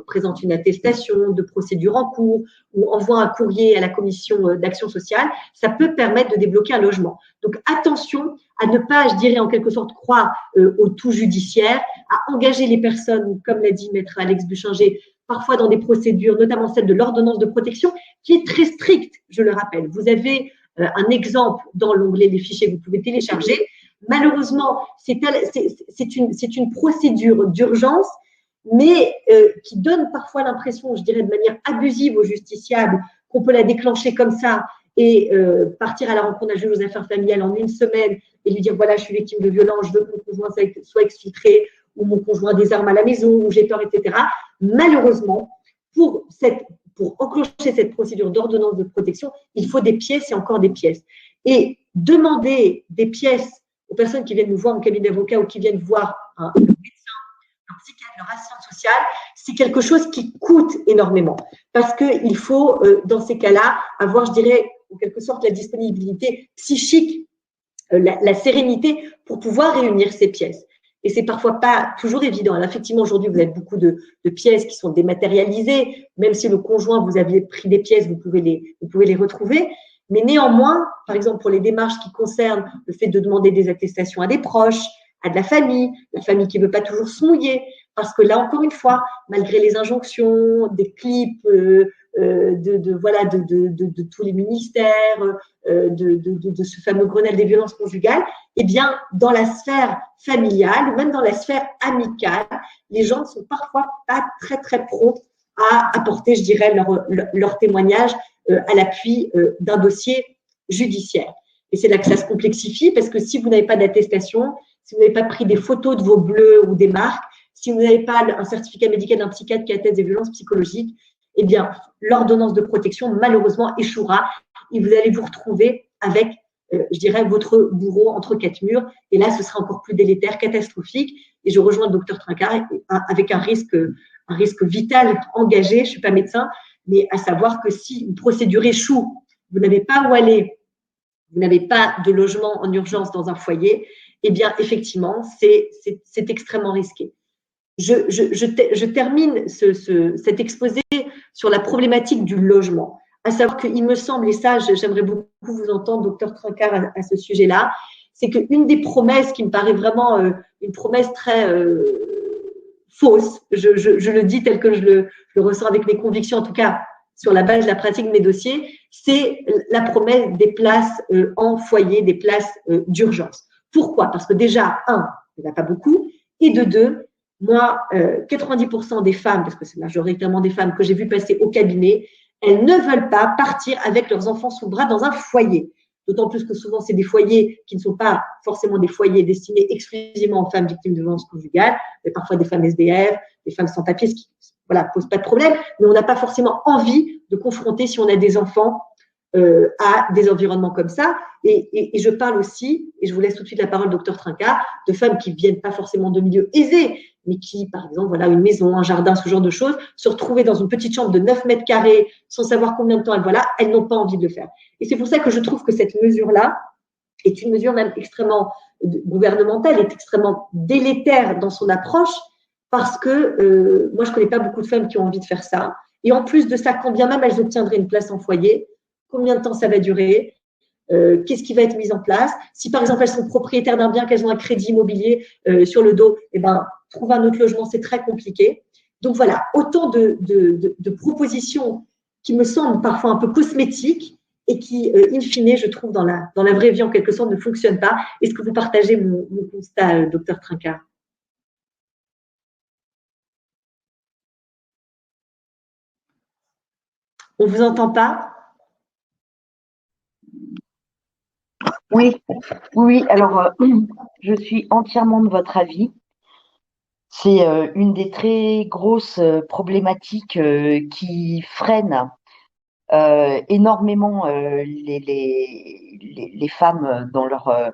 présente une attestation de procédure en cours ou envoie un courrier à la commission d'action sociale, ça peut permettre de débloquer un logement. Donc, attention à ne pas, je dirais, en quelque sorte, croire au tout judiciaire, à engager les personnes, comme l'a dit Maître Alex Buchinger, parfois dans des procédures, notamment celle de l'ordonnance de protection, qui est très stricte, je le rappelle. Vous avez un exemple dans l'onglet des fichiers que vous pouvez télécharger. Malheureusement, c'est une procédure d'urgence, mais qui donne parfois l'impression, je dirais de manière abusive aux justiciables, qu'on peut la déclencher comme ça et partir à la rencontre d'un juge aux affaires familiales en une semaine et lui dire voilà, je suis victime de violence, je veux que mon conjoint soit exfiltré ou mon conjoint des armes à la maison ou j'ai peur, etc. Malheureusement, pour enclencher cette procédure d'ordonnance de protection, il faut des pièces et encore des pièces. Et demander des pièces aux personnes qui viennent nous voir en cabinet d'avocat ou qui viennent voir un médecin, un psychiatre, leur assistante sociale, c'est quelque chose qui coûte énormément. Parce qu'il faut, dans ces cas-là, avoir, je dirais, en quelque sorte, la disponibilité psychique, la sérénité pour pouvoir réunir ces pièces. Et c'est parfois pas toujours évident. Alors, effectivement, aujourd'hui, vous avez beaucoup de pièces qui sont dématérialisées. Même si le conjoint, vous aviez pris des pièces, vous pouvez les retrouver. Mais néanmoins, par exemple, pour les démarches qui concernent le fait de demander des attestations à des proches, à de la famille qui ne veut pas toujours se mouiller, parce que là, encore une fois, malgré les injonctions, des clips voilà, de tous les ministères, de ce fameux Grenelle des violences conjugales, eh bien, dans la sphère familiale ou même dans la sphère amicale, les gens ne sont parfois pas très, très prompts à apporter, je dirais, leur témoignage à l'appui d'un dossier judiciaire. Et c'est là que ça se complexifie, parce que si vous n'avez pas d'attestation, si vous n'avez pas pris des photos de vos bleus ou des marques, si vous n'avez pas un certificat médical d'un psychiatre qui atteste des violences psychologiques, eh bien, l'ordonnance de protection, malheureusement, échouera et vous allez vous retrouver avec, je dirais, votre bourreau entre quatre murs. Et là, ce sera encore plus délétère, catastrophique. Et je rejoins le docteur Trincart avec un risque vital engagé. Je ne suis pas médecin, mais à savoir que si une procédure échoue, vous n'avez pas où aller, vous n'avez pas de logement en urgence dans un foyer, eh bien, effectivement, c'est extrêmement risqué. Je termine cet exposé sur la problématique du logement. À savoir qu'il me semble, et ça, j'aimerais beaucoup vous entendre, docteur Trincart, à ce sujet-là, c'est qu'une des promesses qui me paraît vraiment une promesse très fausse, je le dis tel que je le ressens avec mes convictions, en tout cas sur la base de la pratique de mes dossiers, c'est la promesse des places en foyer, des places d'urgence. Pourquoi? Parce que déjà, il n'y en a pas beaucoup, et de deux, moi, 90% des femmes, parce que c'est majoritairement des femmes que j'ai vu passer au cabinet, elles ne veulent pas partir avec leurs enfants sous le bras dans un foyer. D'autant plus que souvent, c'est des foyers qui ne sont pas forcément des foyers destinés exclusivement aux femmes victimes de violences conjugales, mais parfois des femmes SDF, des femmes sans papier, ce qui pose pas de problème, mais on n'a pas forcément envie de confronter, si on a des enfants, à des environnements comme ça. Et je parle aussi, et je vous laisse tout de suite la parole, docteur Trincart, de femmes qui ne viennent pas forcément de milieux aisés, mais qui, par exemple, voilà, une maison, un jardin, ce genre de choses, se retrouver dans une petite chambre de 9 mètres carrés sans savoir combien de temps elles n'ont pas envie de le faire. Et c'est pour ça que je trouve que cette mesure-là est une mesure même extrêmement gouvernementale, est extrêmement délétère dans son approche, parce que moi, je ne connais pas beaucoup de femmes qui ont envie de faire ça. Et en plus de ça, quand bien même elles obtiendraient une place en foyer, combien de temps ça va durer, qu'est-ce qui va être mis en place. Si par exemple elles sont propriétaires d'un bien, qu'elles ont un crédit immobilier sur le dos, eh ben, trouver un autre logement, c'est très compliqué. Donc voilà, autant de propositions qui me semblent parfois un peu cosmétiques et qui, in fine, je trouve, dans la vraie vie, en quelque sorte, ne fonctionnent pas. Est-ce que vous partagez mon constat, docteur Trincart? On ne vous entend pas? Oui. Alors, je suis entièrement de votre avis. C'est une des très grosses problématiques qui freinent énormément les femmes dans leur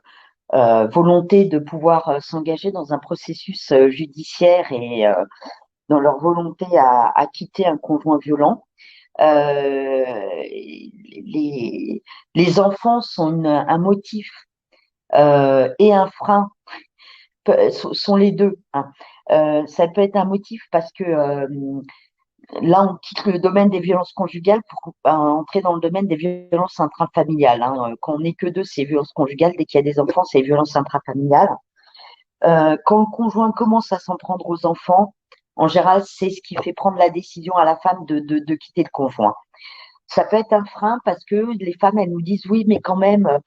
volonté de pouvoir s'engager dans un processus judiciaire et dans leur volonté à quitter un conjoint violent. Les enfants sont un motif et un frein, sont les deux, hein. Ça peut être un motif parce que là, on quitte le domaine des violences conjugales pour entrer dans le domaine des violences intrafamiliales, hein. Quand on n'est que deux, c'est violences conjugales. Dès qu'il y a des enfants, c'est violences intrafamiliales. Quand le conjoint commence à s'en prendre aux enfants, en général, c'est ce qui fait prendre la décision à la femme de quitter le conjoint. Ça peut être un frein parce que les femmes, elles nous disent oui, mais quand même,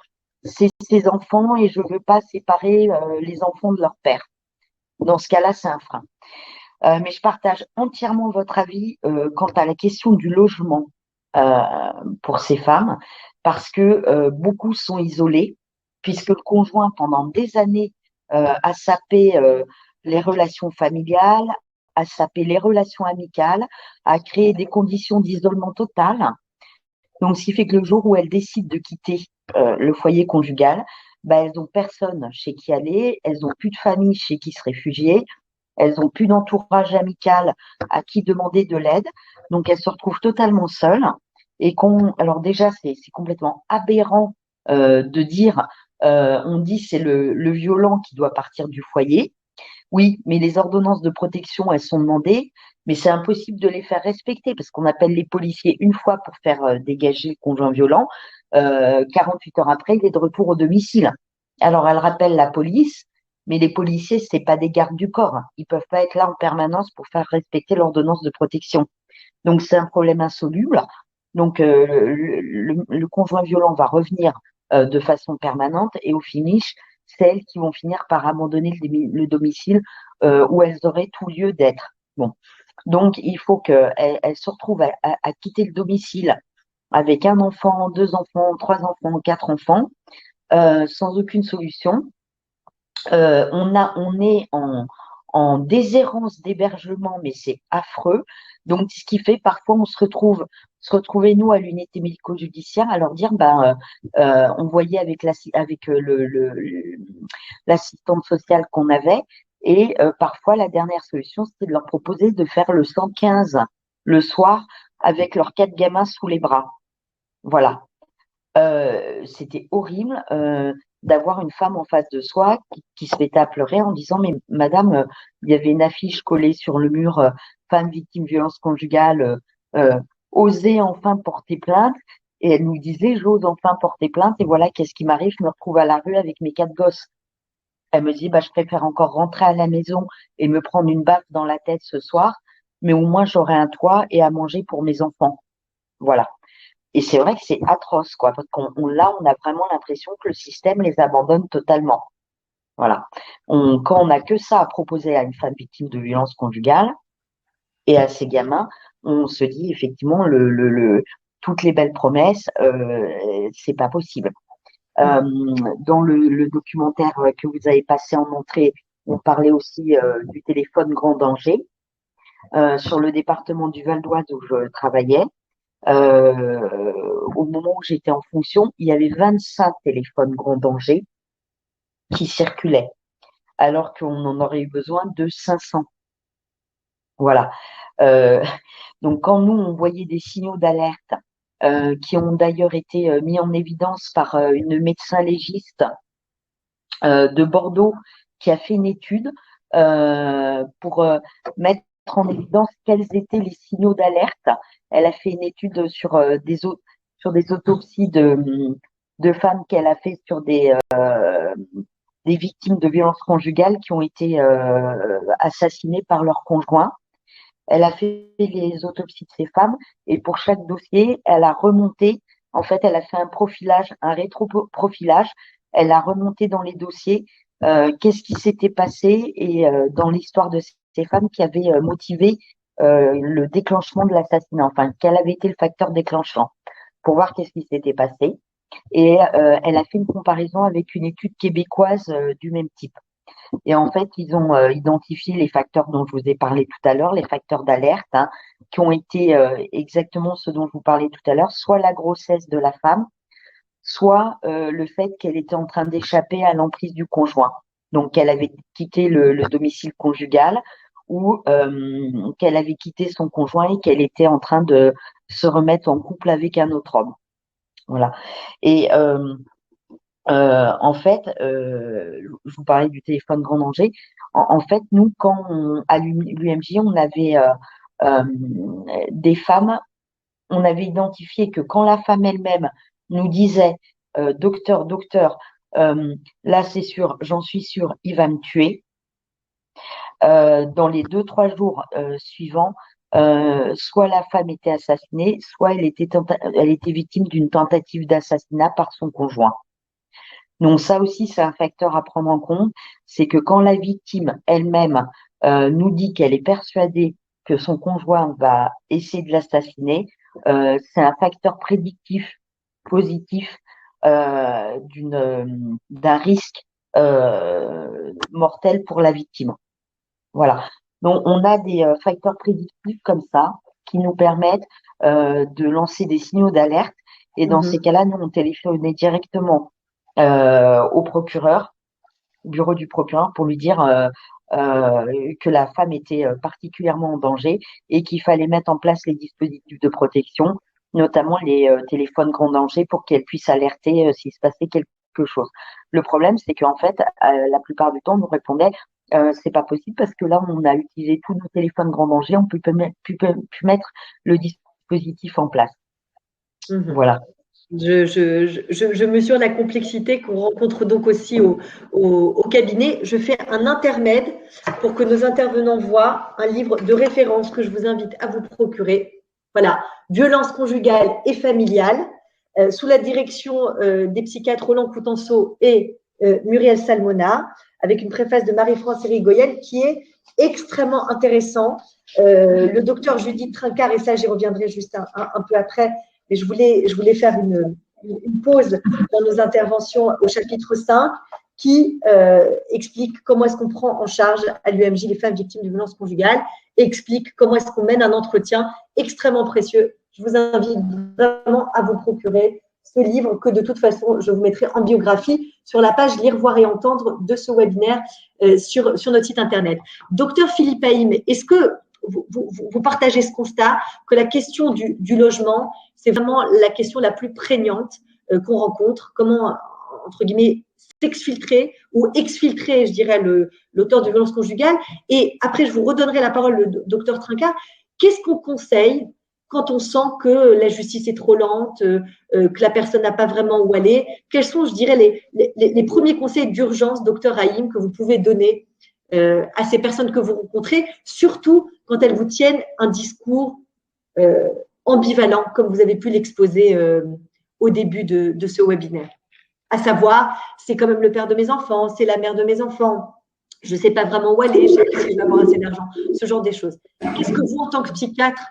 c'est ses enfants et je veux pas séparer les enfants de leur père. Dans ce cas-là, c'est un frein. Mais je partage entièrement votre avis quant à la question du logement pour ces femmes, parce que beaucoup sont isolés, puisque le conjoint, pendant des années, a sapé les relations familiales, a sapé les relations amicales, a créé des conditions d'isolement total. Donc, ce qui fait que le jour où elles décident de quitter le foyer conjugal, elles n'ont personne chez qui aller, elles n'ont plus de famille chez qui se réfugier, elles n'ont plus d'entourage amical à qui demander de l'aide, donc elles se retrouvent totalement seules. Et alors déjà, c'est complètement aberrant de dire, on dit c'est le violent qui doit partir du foyer. Oui, mais les ordonnances de protection, elles sont demandées, mais c'est impossible de les faire respecter parce qu'on appelle les policiers une fois pour faire dégager le conjoint violent. 48 heures après, il est de retour au domicile. Alors, elle rappelle la police, mais les policiers, c'est pas des gardes du corps. Ils peuvent pas être là en permanence pour faire respecter l'ordonnance de protection. Donc, c'est un problème insoluble. Donc, le conjoint violent va revenir de façon permanente et au finish, c'est elles qui vont finir par abandonner le domicile où elles auraient tout lieu d'être. Bon. Donc, il faut qu'elles se retrouvent à quitter le domicile avec un enfant, 2 enfants, 3 enfants, 4 enfants, sans aucune solution. On est en déshérence d'hébergement, mais c'est affreux. Donc, ce qui fait, parfois, on se retrouvait nous à l'unité médico-judiciaire à leur dire, on voyait avec l'assistante sociale qu'on avait, et parfois la dernière solution, c'était de leur proposer de faire le 115 le soir avec leurs 4 gamins sous les bras. Voilà. C'était horrible d'avoir une femme en face de soi qui se mettait à pleurer en disant mais madame, il y avait une affiche collée sur le mur, femme victime de violence conjugale, osez enfin porter plainte. Et elle nous disait j'ose enfin porter plainte et voilà qu'est-ce qui m'arrive, je me retrouve à la rue avec mes 4 gosses. Elle me dit je préfère encore rentrer à la maison et me prendre une baffe dans la tête ce soir, mais au moins j'aurai un toit et à manger pour mes enfants. Voilà. Et c'est vrai que c'est atroce, quoi, parce qu'on on a vraiment l'impression que le système les abandonne totalement. Voilà. Quand on n'a que ça à proposer à une femme victime de violence conjugale et à ses gamins, on se dit effectivement toutes les belles promesses, c'est pas possible. Dans le documentaire que vous avez passé en entrée, on parlait aussi du téléphone grand danger. Sur le département du Val-d'Oise où je travaillais, au moment où j'étais en fonction, il y avait 25 téléphones grand danger qui circulaient, alors qu'on en aurait eu besoin de 500. Voilà. Donc, quand nous, on voyait des signaux d'alerte qui ont d'ailleurs été mis en évidence par une médecin légiste de Bordeaux qui a fait une étude pour mettre en évidence quels étaient les signaux d'alerte. Elle a fait une étude sur des autopsies de femmes qu'elle a fait sur des victimes de violences conjugales qui ont été assassinées par leur conjoint. Elle a fait les autopsies de ces femmes et pour chaque dossier, elle a remonté, en fait, elle a fait un profilage, un rétroprofilage. Elle a remonté dans les dossiers qu'est-ce qui s'était passé et dans l'histoire de ces femmes qui avaient motivé le déclenchement de l'assassinat, enfin, quel avait été le facteur déclenchant, pour voir qu'est-ce qui s'était passé. Et elle a fait une comparaison avec une étude québécoise du même type. Et en fait, ils ont identifié les facteurs dont je vous ai parlé tout à l'heure, les facteurs d'alerte, qui ont été exactement ce dont je vous parlais tout à l'heure, soit la grossesse de la femme, soit le fait qu'elle était en train d'échapper à l'emprise du conjoint. Donc, qu'elle avait quitté le domicile conjugal ou qu'elle avait quitté son conjoint et qu'elle était en train de se remettre en couple avec un autre homme. Voilà. Et en fait, je vous parlais du téléphone grand danger. En fait, nous, à l'UMJ, on avait des femmes, on avait identifié que quand la femme elle-même nous disait docteur, là c'est sûr, j'en suis sûre, il va me tuer. Dans les 2-3 jours suivants, soit la femme était assassinée, soit elle était victime d'une tentative d'assassinat par son conjoint. Donc ça aussi, c'est un facteur à prendre en compte, c'est que quand la victime elle-même nous dit qu'elle est persuadée que son conjoint va essayer de l'assassiner, c'est un facteur prédictif positif d'un risque mortel pour la victime. Voilà. Donc on a des facteurs prédictifs comme ça qui nous permettent de lancer des signaux d'alerte. Et dans ces cas-là, nous on téléphonait directement au procureur, au bureau du procureur, pour lui dire que la femme était particulièrement en danger et qu'il fallait mettre en place les dispositifs de protection, notamment les téléphones grand danger, pour qu'elle puisse alerter s'il se passait quelque chose. Le problème, c'est qu'en fait, la plupart du temps, on nous répondait c'est pas possible parce que là, on a utilisé tous nos téléphones grand danger, on peut plus mettre le dispositif en place. Voilà. Je mesure la complexité qu'on rencontre donc aussi au cabinet. Je fais un intermède pour que nos intervenants voient un livre de référence que je vous invite à vous procurer. Voilà, violence conjugale et familiale, sous la direction des psychiatres Roland Coutenceau et Muriel Salmona, avec une préface de Marie-France Irigoyen qui est extrêmement intéressant. Le docteur Judith Trincart, et ça j'y reviendrai juste un peu après, mais je voulais faire une pause dans nos interventions au chapitre 5 qui explique comment est-ce qu'on prend en charge à l'UMJ les femmes victimes de violences conjugales, et explique comment est-ce qu'on mène un entretien extrêmement précieux. Je vous invite vraiment à vous procurer ce livre que de toute façon, je vous mettrai en biographie sur la page Lire, voir et entendre de ce webinaire sur notre site internet. Docteur Philippe Haïm, est-ce que vous partagez ce constat que la question du logement, c'est vraiment la question la plus prégnante qu'on rencontre? Comment, entre guillemets, s'exfiltrer ou exfiltrer, je dirais, l'auteur de violence conjugale? Et après, je vous redonnerai la parole, le docteur Trincart. Qu'est-ce qu'on conseille quand on sent que la justice est trop lente, que la personne n'a pas vraiment où aller? Quels sont, je dirais, les premiers conseils d'urgence, docteur Haïm, que vous pouvez donner à ces personnes que vous rencontrez, surtout quand elles vous tiennent un discours ambivalent, comme vous avez pu l'exposer au début de ce webinaire? À savoir, c'est quand même le père de mes enfants, c'est la mère de mes enfants, je ne sais pas vraiment où aller, je ne sais pas si je vais avoir assez d'argent, ce genre de choses. Qu'est-ce que vous, en tant que psychiatre,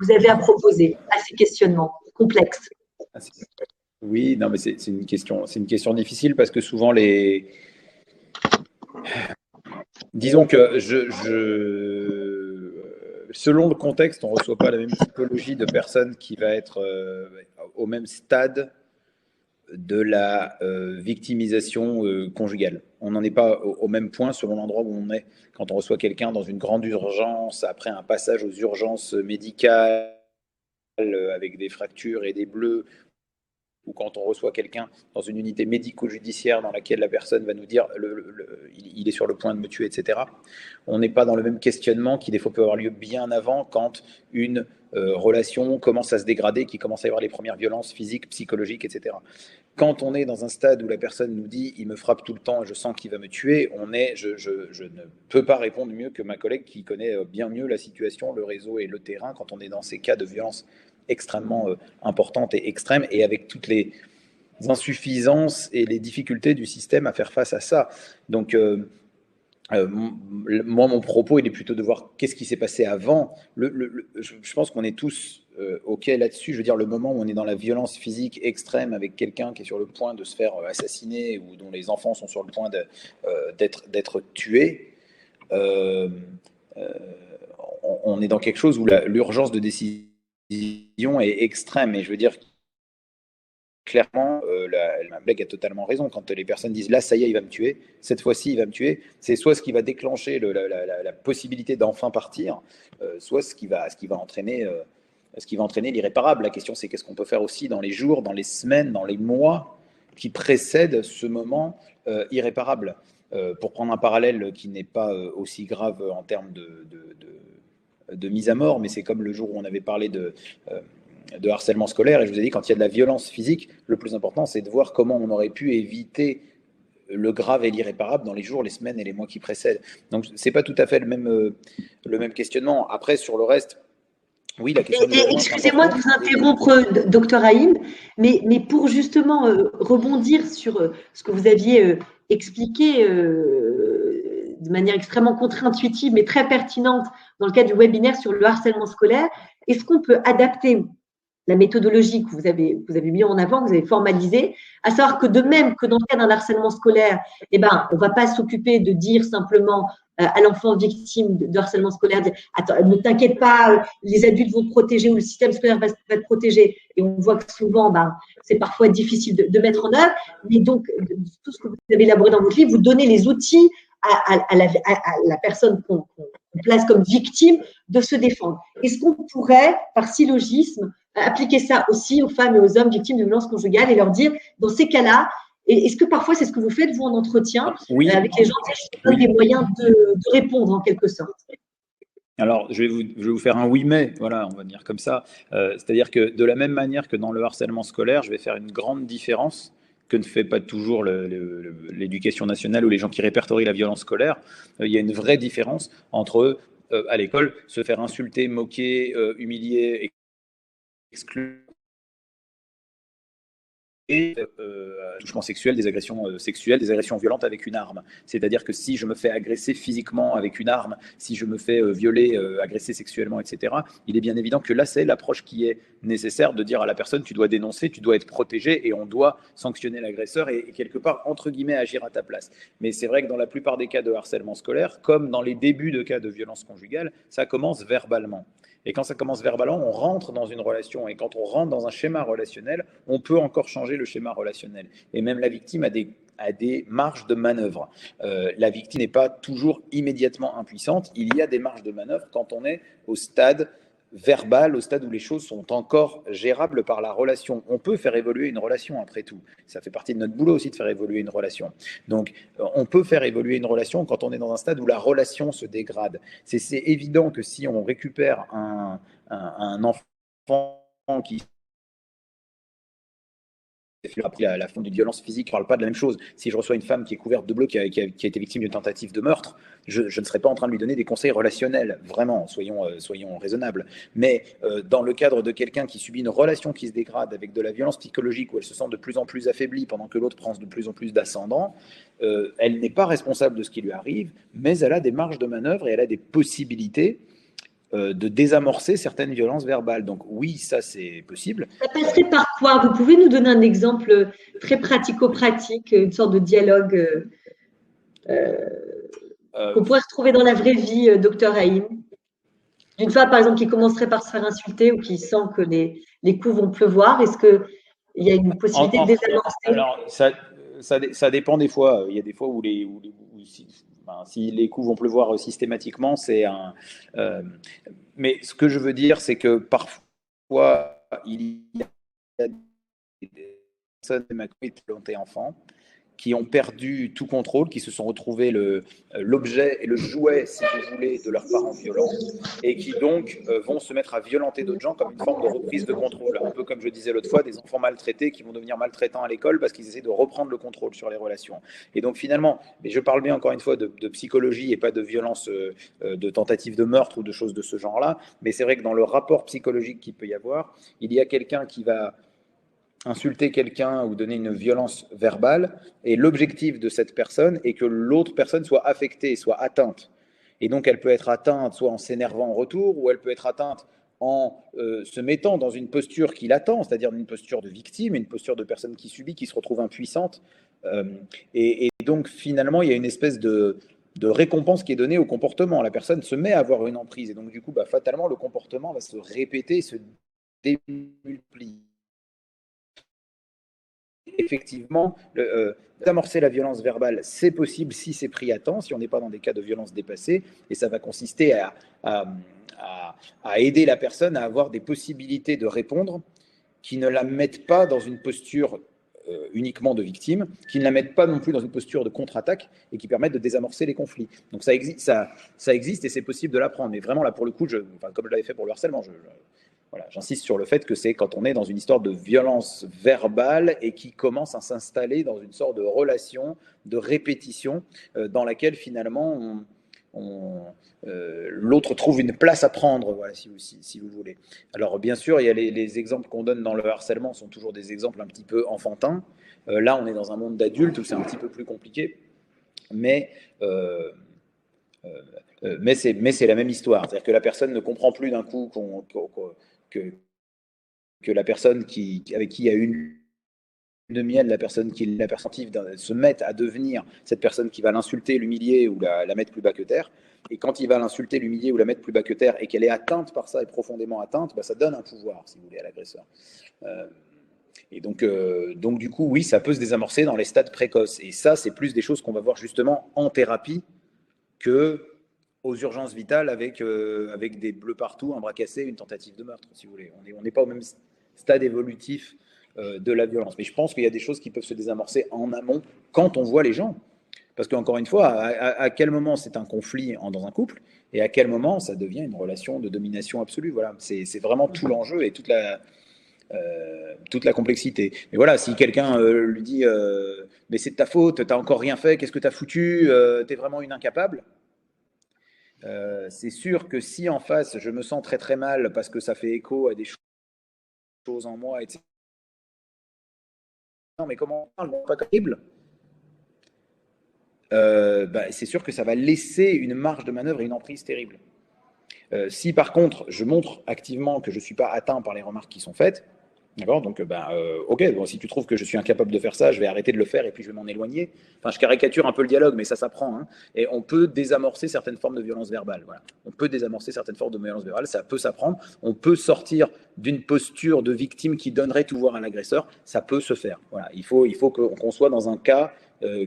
vous avez à proposer à ces questionnements complexes? Oui, non, mais c'est une question difficile parce que souvent disons que selon le contexte, on ne reçoit pas la même typologie de personne qui va être au même stade de la victimisation conjugale. On n'en est pas au même point selon l'endroit où on est. Quand on reçoit quelqu'un dans une grande urgence, après un passage aux urgences médicales avec des fractures et des bleus, ou quand on reçoit quelqu'un dans une unité médico-judiciaire dans laquelle la personne va nous dire il est sur le point de me tuer, etc. On n'est pas dans le même questionnement qui des fois peut avoir lieu bien avant, quand une relation commence à se dégrader, qui commence à y avoir les premières violences physiques, psychologiques, etc. Quand on est dans un stade où la personne nous dit il me frappe tout le temps et je sens qu'il va me tuer, je ne peux pas répondre mieux que ma collègue qui connaît bien mieux la situation, le réseau et le terrain quand on est dans ces cas de violence extrêmement importante et extrême, et avec toutes les insuffisances et les difficultés du système à faire face à ça. Donc, moi, mon propos, il est plutôt de voir qu'est-ce qui s'est passé avant. Je pense qu'on est tous OK là-dessus. Je veux dire, le moment où on est dans la violence physique extrême avec quelqu'un qui est sur le point de se faire assassiner ou dont les enfants sont sur le point d'être tués, on est dans quelque chose où l'urgence de décision est extrême. Et je veux dire, clairement, ma blague a totalement raison. Quand les personnes disent là, ça y est, il va me tuer, cette fois-ci, il va me tuer, c'est soit ce qui va déclencher la possibilité d'enfin partir, soit ce qui va entraîner l'irréparable. La question, c'est qu'est-ce qu'on peut faire aussi dans les jours, dans les semaines, dans les mois qui précèdent ce moment irréparable. Pour prendre un parallèle qui n'est pas aussi grave en termes de mise à mort, mais c'est comme le jour où on avait parlé de harcèlement scolaire, et je vous ai dit, quand il y a de la violence physique, le plus important, c'est de voir comment on aurait pu éviter le grave et l'irréparable dans les jours, les semaines et les mois qui précèdent. Donc, c'est pas tout à fait le même questionnement. Après, sur le reste, oui, la question... Excusez-moi de vous interrompre, docteur Haïm, mais pour justement rebondir sur ce que vous aviez expliqué de manière extrêmement contre-intuitive, mais très pertinente dans le cadre du webinaire sur le harcèlement scolaire, est-ce qu'on peut adapter la méthodologie que vous avez mis en avant, que vous avez formalisée, à savoir que de même que dans le cas d'un harcèlement scolaire, on ne va pas s'occuper de dire simplement à l'enfant victime de harcèlement scolaire, dire attends, ne t'inquiète pas, les adultes vont te protéger ou le système scolaire va te protéger. Et on voit que souvent, c'est parfois difficile de mettre en œuvre. Mais donc, tout ce que vous avez élaboré dans votre livre, vous donnez les outils à la personne qu'on place comme victime de se défendre. Est-ce qu'on pourrait, par syllogisme, appliquer ça aussi aux femmes et aux hommes victimes de violences conjugales et leur dire, dans ces cas-là, est-ce que parfois c'est ce que vous faites, vous, en entretien, avec les gens qui donnent des moyens de répondre en quelque sorte? Alors, je vais vous faire un oui, mais, voilà, on va dire comme ça. C'est-à-dire que de la même manière que dans le harcèlement scolaire, je vais faire une grande différence que ne fait pas toujours l'éducation nationale ou les gens qui répertorient la violence scolaire. Il y a une vraie différence entre, à l'école, se faire insulter, moquer, humilier, exclut et touchement sexuel, des agressions sexuelles, des agressions violentes avec une arme. C'est-à-dire que si je me fais agresser physiquement avec une arme, si je me fais violer, agresser sexuellement, etc., il est bien évident que là, c'est l'approche qui est nécessaire de dire à la personne, tu dois dénoncer, tu dois être protégé et on doit sanctionner l'agresseur et quelque part, entre guillemets, agir à ta place. Mais c'est vrai que dans la plupart des cas de harcèlement scolaire, comme dans les débuts de cas de violence conjugale, ça commence verbalement. Et quand ça commence verbalement, on rentre dans une relation. Et quand on rentre dans un schéma relationnel, on peut encore changer le schéma relationnel. Et même la victime a des marges de manœuvre. La victime n'est pas toujours immédiatement impuissante. Il y a des marges de manœuvre quand on est au stade verbal, au stade où les choses sont encore gérables par la relation. On peut faire évoluer une relation après tout. Ça fait partie de notre boulot aussi de faire évoluer une relation. Donc, on peut faire évoluer une relation quand on est dans un stade où la relation se dégrade. C'est évident que si on récupère un enfant qui la forme d'une violence physique, je ne parle pas de la même chose. Si je reçois une femme qui est couverte de bleu, qui a été victime d'une tentative de meurtre, je ne serai pas en train de lui donner des conseils relationnels, vraiment, soyons raisonnables. Mais dans le cadre de quelqu'un qui subit une relation qui se dégrade avec de la violence psychologique, où elle se sent de plus en plus affaiblie pendant que l'autre prend de plus en plus d'ascendant, elle n'est pas responsable de ce qui lui arrive, mais elle a des marges de manœuvre et elle a des possibilités de désamorcer certaines violences verbales. Donc oui, ça c'est possible. Ça passerait par quoi? Vous pouvez nous donner un exemple très pratico-pratique, une sorte de dialogue qu'on pourrait retrouver dans la vraie vie, docteur Haïm? D'une femme, par exemple, qui commencerait par se faire insulter ou qui sent que les coups vont pleuvoir, est-ce qu'il y a une possibilité de désamorcer? Alors, ça dépend des fois. Il y a des fois où si les coups vont pleuvoir systématiquement, c'est un. Mais ce que je veux dire, c'est que parfois, il y a des personnes qui ont été enfants, qui ont perdu tout contrôle, qui se sont retrouvés l'objet et le jouet, si vous voulez, de leurs parents violents, et qui donc vont se mettre à violenter d'autres gens comme une forme de reprise de contrôle. Un peu comme je disais l'autre fois, des enfants maltraités qui vont devenir maltraitants à l'école parce qu'ils essaient de reprendre le contrôle sur les relations. Et donc finalement, mais je parle bien encore une fois de psychologie et pas de violence, de tentative de meurtre ou de choses de ce genre-là, mais c'est vrai que dans le rapport psychologique qu'il peut y avoir, il y a quelqu'un qui va insulter quelqu'un ou donner une violence verbale, et l'objectif de cette personne est que l'autre personne soit affectée, soit atteinte. Et donc elle peut être atteinte soit en s'énervant en retour, ou elle peut être atteinte en se mettant dans une posture qui l'attend, c'est-à-dire une posture de victime, une posture de personne qui subit, qui se retrouve impuissante. Et donc finalement, il y a une espèce de récompense qui est donnée au comportement. La personne se met à avoir une emprise, et donc du coup, fatalement, le comportement va se répéter, se démultiplier. Effectivement, d'amorcer la violence verbale, c'est possible si c'est pris à temps, si on n'est pas dans des cas de violence dépassée, et ça va consister à aider la personne à avoir des possibilités de répondre qui ne la mettent pas dans une posture uniquement de victime, qui ne la mettent pas non plus dans une posture de contre-attaque et qui permettent de désamorcer les conflits. Donc ça existe et c'est possible de l'apprendre. Mais vraiment, là, pour le coup, comme je l'avais fait pour le harcèlement, voilà, j'insiste sur le fait que c'est quand on est dans une histoire de violence verbale et qui commence à s'installer dans une sorte de relation, de répétition, dans laquelle finalement l'autre trouve une place à prendre, voilà, si vous voulez. Alors bien sûr, il y a les exemples qu'on donne dans le harcèlement sont toujours des exemples un petit peu enfantins. Là, on est dans un monde d'adultes où c'est un petit peu plus compliqué, mais c'est la même histoire. C'est-à-dire que la personne ne comprend plus d'un coup que la personne avec qui il y a une de miel, la personne qui est la perspective se mette à devenir cette personne qui va l'insulter, l'humilier ou la mettre plus bas que terre. Et quand il va l'insulter, l'humilier ou la mettre plus bas que terre et qu'elle est atteinte par ça et profondément atteinte, ça donne un pouvoir, si vous voulez, à l'agresseur. Et donc du coup, oui, ça peut se désamorcer dans les stades précoces. Et ça, c'est plus des choses qu'on va voir justement en thérapie que aux urgences vitales avec des bleus partout, un bras cassé, une tentative de meurtre, si vous voulez. On n'est pas au même stade évolutif de la violence. Mais je pense qu'il y a des choses qui peuvent se désamorcer en amont quand on voit les gens. Parce qu'encore une fois, à quel moment c'est un conflit dans un couple et à quel moment ça devient une relation de domination absolue. Voilà, c'est vraiment tout l'enjeu et toute la complexité. Mais voilà, si quelqu'un lui dit mais c'est de ta faute, t'as encore rien fait, qu'est-ce que t'as foutu, t'es vraiment une incapable. C'est sûr que si en face je me sens très très mal parce que ça fait écho à des choses chose en moi, etc. Non, mais comment on parle, pas terrible. C'est sûr que ça va laisser une marge de manœuvre et une emprise terrible. Si par contre, je montre activement que je ne suis pas atteint par les remarques qui sont faites, d'accord, donc ok, bon, si tu trouves que je suis incapable de faire ça, je vais arrêter de le faire et puis je vais m'en éloigner. Enfin, je caricature un peu le dialogue, mais ça s'apprend. Hein, et on peut désamorcer certaines formes de violence verbale. Voilà. On peut désamorcer certaines formes de violence verbale, ça peut s'apprendre. On peut sortir d'une posture de victime qui donnerait tout voir à l'agresseur. Ça peut se faire. Voilà. Il faut qu'on soit dans un cas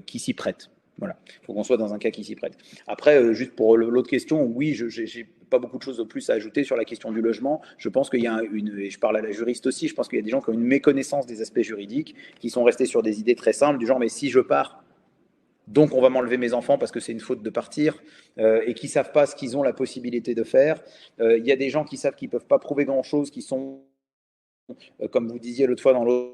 qui s'y prête. Voilà, il faut qu'on soit dans un cas qui s'y prête. Après, juste pour l'autre question, oui, j'ai pas beaucoup de choses de plus à ajouter sur la question du logement. Je pense qu'il y a et je parle à la juriste aussi, je pense qu'il y a des gens qui ont une méconnaissance des aspects juridiques, qui sont restés sur des idées très simples, du genre, mais si je pars, donc on va m'enlever mes enfants parce que c'est une faute de partir, et qui ne savent pas ce qu'ils ont la possibilité de faire. Il y a des gens qui savent qu'ils ne peuvent pas prouver grand-chose, qui sont, comme vous disiez l'autre fois dans l'autre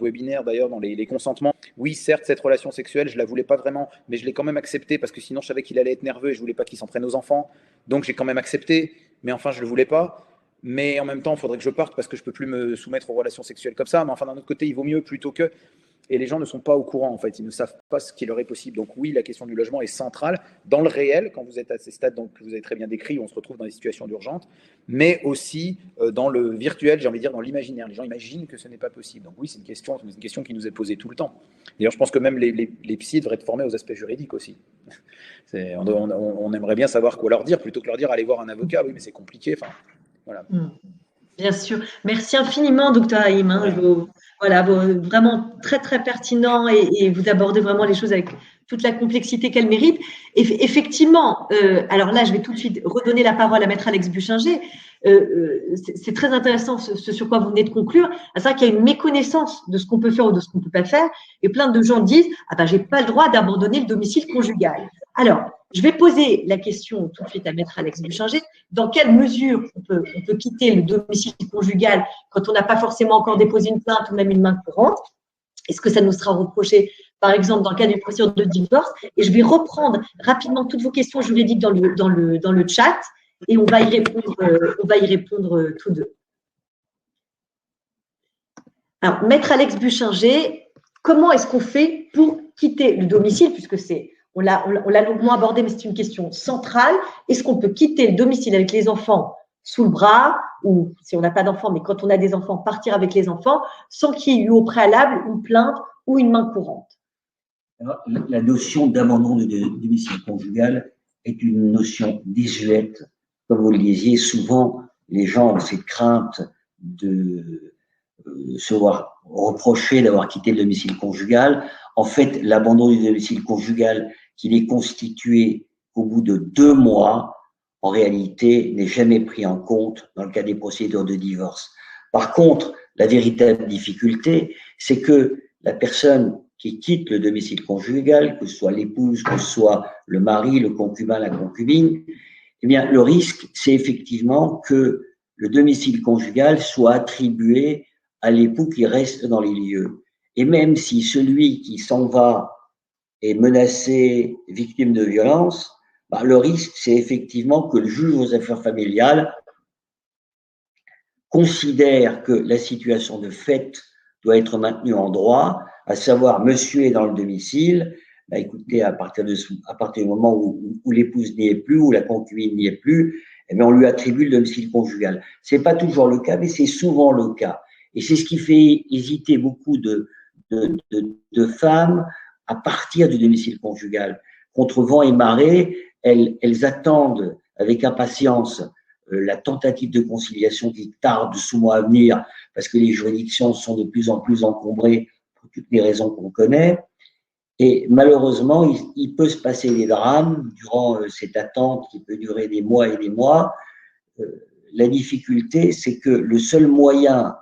webinaire d'ailleurs, dans les consentements. Oui, certes, cette relation sexuelle, je la voulais pas vraiment, mais je l'ai quand même acceptée parce que sinon je savais qu'il allait être nerveux et je voulais pas qu'il s'en prenne aux enfants. Donc j'ai quand même accepté, mais enfin je le voulais pas. Mais en même temps, il faudrait que je parte parce que je peux plus me soumettre aux relations sexuelles comme ça. Mais enfin, d'un autre côté, il vaut mieux plutôt que. Et les gens ne sont pas au courant, en fait. Ils ne savent pas ce qui leur est possible. Donc oui, la question du logement est centrale dans le réel, quand vous êtes à ces stades donc, que vous avez très bien décrit, où on se retrouve dans des situations d'urgence, mais aussi dans le virtuel, j'ai envie de dire, dans l'imaginaire. Les gens imaginent que ce n'est pas possible. Donc oui, c'est une question qui nous est posée tout le temps. D'ailleurs, je pense que même les psys devraient être formés aux aspects juridiques aussi. On aimerait bien savoir quoi leur dire, plutôt que leur dire, allez voir un avocat. Oui, mais c'est compliqué. Enfin, voilà. Bien sûr. Merci infiniment, Dr Haïm. Voilà, vraiment très, très pertinent et vous abordez vraiment les choses avec toute la complexité qu'elles méritent. Et effectivement, alors là, je vais tout de suite redonner la parole à Maître Alex Buchinger. C'est très intéressant ce sur quoi vous venez de conclure, à savoir qu'il y a une méconnaissance de ce qu'on peut faire ou de ce qu'on ne peut pas faire. Et plein de gens disent « Ah ben, j'ai pas le droit d'abandonner le domicile conjugal ». Alors, je vais poser la question tout de suite à Maître Alex Buchinger. Dans quelle mesure on peut quitter le domicile conjugal quand on n'a pas forcément encore déposé une plainte ou même une main courante? Est-ce que ça nous sera reproché, par exemple, dans le cas d'une procédure de divorce? Et je vais reprendre rapidement toutes vos questions juridiques dans le chat et on va y répondre tous deux. Alors, Maître Alex Buchinger, comment est-ce qu'on fait pour quitter le domicile, puisque on l'a longuement abordé, mais c'est une question centrale. Est-ce qu'on peut quitter le domicile avec les enfants sous le bras, ou si on n'a pas d'enfants, mais quand on a des enfants, partir avec les enfants, sans qu'il y ait eu au préalable une plainte ou une main courante? Alors, la notion d'abandon du domicile conjugal est une notion désuète. Comme vous le disiez, souvent, les gens ont cette crainte de se voir reprocher d'avoir quitté le domicile conjugal. En fait, l'abandon du domicile conjugal, qu'il est constitué au bout de 2 mois, en réalité, n'est jamais pris en compte dans le cas des procédures de divorce. Par contre, la véritable difficulté, c'est que la personne qui quitte le domicile conjugal, que ce soit l'épouse, que ce soit le mari, le concubin, la concubine, eh bien, le risque, c'est effectivement que le domicile conjugal soit attribué à l'époux qui reste dans les lieux. Et même si celui qui s'en va est menacé, victime de violence, le risque, c'est effectivement que le juge aux affaires familiales considère que la situation de fait doit être maintenue en droit, à savoir, monsieur est dans le domicile, écoutez, à partir du moment où l'épouse n'y est plus, où la concubine n'y est plus, eh bien, on lui attribue le domicile conjugal. C'est pas toujours le cas, mais c'est souvent le cas. Et c'est ce qui fait hésiter beaucoup de femmes à partir du domicile conjugal. Contre vent et marée, elles attendent avec impatience la tentative de conciliation qui tarde de sous-mois à venir parce que les juridictions sont de plus en plus encombrées pour toutes les raisons qu'on connaît. Et malheureusement, il peut se passer des drames durant cette attente qui peut durer des mois et des mois. La difficulté, c'est que le seul moyen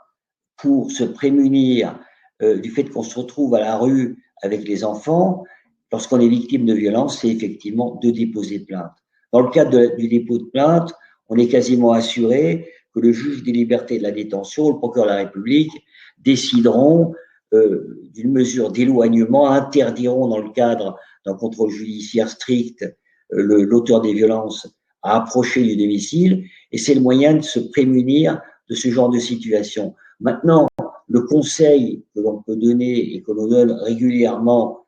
pour se prémunir du fait qu'on se retrouve à la rue avec les enfants, lorsqu'on est victime de violence, c'est effectivement de déposer plainte. Dans le cadre du dépôt de plainte, on est quasiment assuré que le juge des libertés et de la détention, le procureur de la République, décideront d'une mesure d'éloignement, interdiront dans le cadre d'un contrôle judiciaire strict l'auteur des violences à approcher du domicile, et c'est le moyen de se prémunir de ce genre de situation. Maintenant, le conseil que l'on peut donner et que l'on donne régulièrement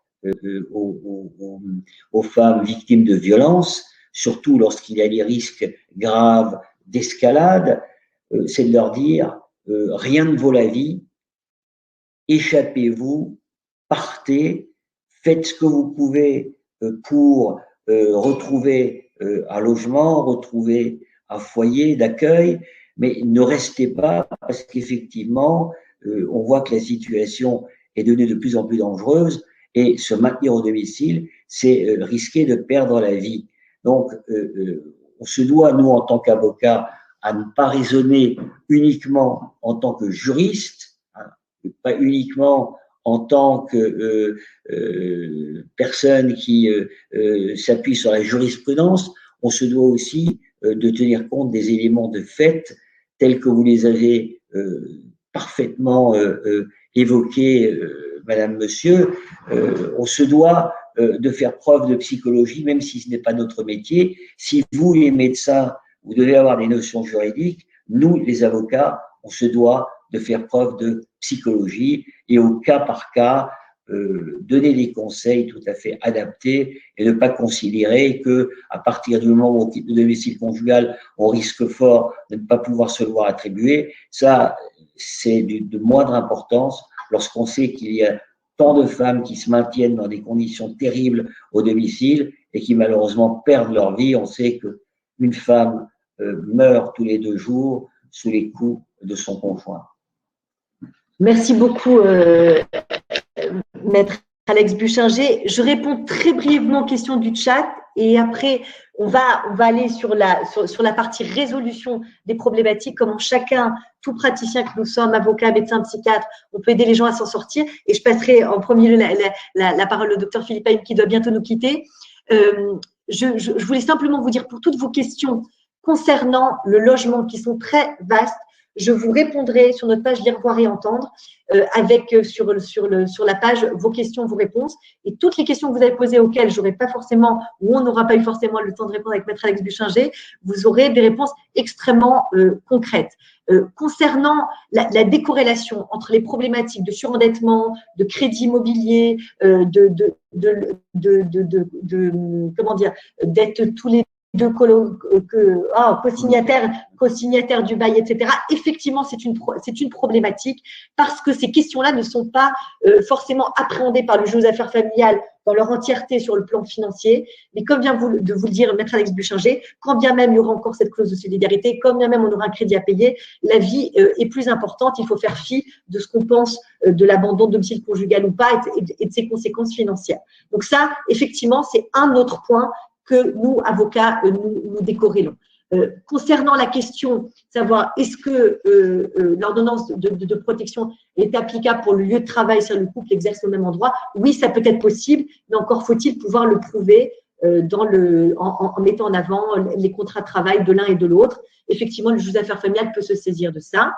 aux femmes victimes de violences, surtout lorsqu'il y a des risques graves d'escalade, c'est de leur dire rien ne vaut la vie, échappez-vous, partez, faites ce que vous pouvez pour retrouver un logement, retrouver un foyer d'accueil, mais ne restez pas parce qu'effectivement, on voit que la situation est devenue de plus en plus dangereuse et se maintenir au domicile, c'est risquer de perdre la vie. Donc, on se doit, nous, en tant qu'avocats, à ne pas raisonner uniquement en tant que juriste, hein, pas uniquement en tant que personne qui s'appuie sur la jurisprudence. On se doit aussi de tenir compte des éléments de fait tels que vous les avez parfaitement évoqués, Madame, Monsieur. On se doit de faire preuve de psychologie, même si ce n'est pas notre métier. Si vous, les médecins, vous devez avoir des notions juridiques, nous, les avocats, on se doit de faire preuve de psychologie et au cas par cas, donner des conseils tout à fait adaptés et ne pas considérer que à partir du moment où on quitte le domicile conjugal, on risque fort de ne pas pouvoir se le voir attribuer. Ça, c'est de moindre importance lorsqu'on sait qu'il y a tant de femmes qui se maintiennent dans des conditions terribles au domicile et qui malheureusement perdent leur vie. On sait qu'une femme meurt tous les 2 jours sous les coups de son conjoint. Merci beaucoup, Maître Alex Buchinger. Je réponds très brièvement aux questions du chat et après, on va aller sur la partie résolution des problématiques, comment chacun, tout praticien que nous sommes, avocat, médecin, psychiatre, on peut aider les gens à s'en sortir. Et je passerai en premier lieu la parole au docteur Philippe Haïm qui doit bientôt nous quitter. Je voulais simplement vous dire pour toutes vos questions concernant le logement qui sont très vastes, je vous répondrai sur notre page Lire, voir et entendre sur la page vos questions, vos réponses. Et toutes les questions que vous avez posées auxquelles j'aurais pas forcément ou on n'aura pas eu forcément le temps de répondre avec Maître Alex Buchinger, vous aurez des réponses extrêmement concrètes. Concernant la décorrélation entre les problématiques de surendettement, de crédit immobilier, comment dire, d'être tous les deux co-signataires du bail, etc. Effectivement, c'est une problématique parce que ces questions-là ne sont pas forcément appréhendées par le juge aux affaires familiales dans leur entièreté sur le plan financier. Mais comme vient de vous le dire Maître Alex Buchinger, quand bien même il y aura encore cette clause de solidarité, quand bien même on aura un crédit à payer, la vie est plus importante. Il faut faire fi de ce qu'on pense de l'abandon de domicile conjugal ou pas et de ses conséquences financières. Donc ça, effectivement, c'est un autre point que nous, avocats, nous décorrélons. Concernant la question, savoir est-ce que l'ordonnance de protection est applicable pour le lieu de travail, si le couple exerce au même endroit, oui, ça peut être possible, mais encore faut-il pouvoir le prouver en mettant en avant les contrats de travail de l'un et de l'autre. Effectivement, le juge des affaires familiales peut se saisir de ça.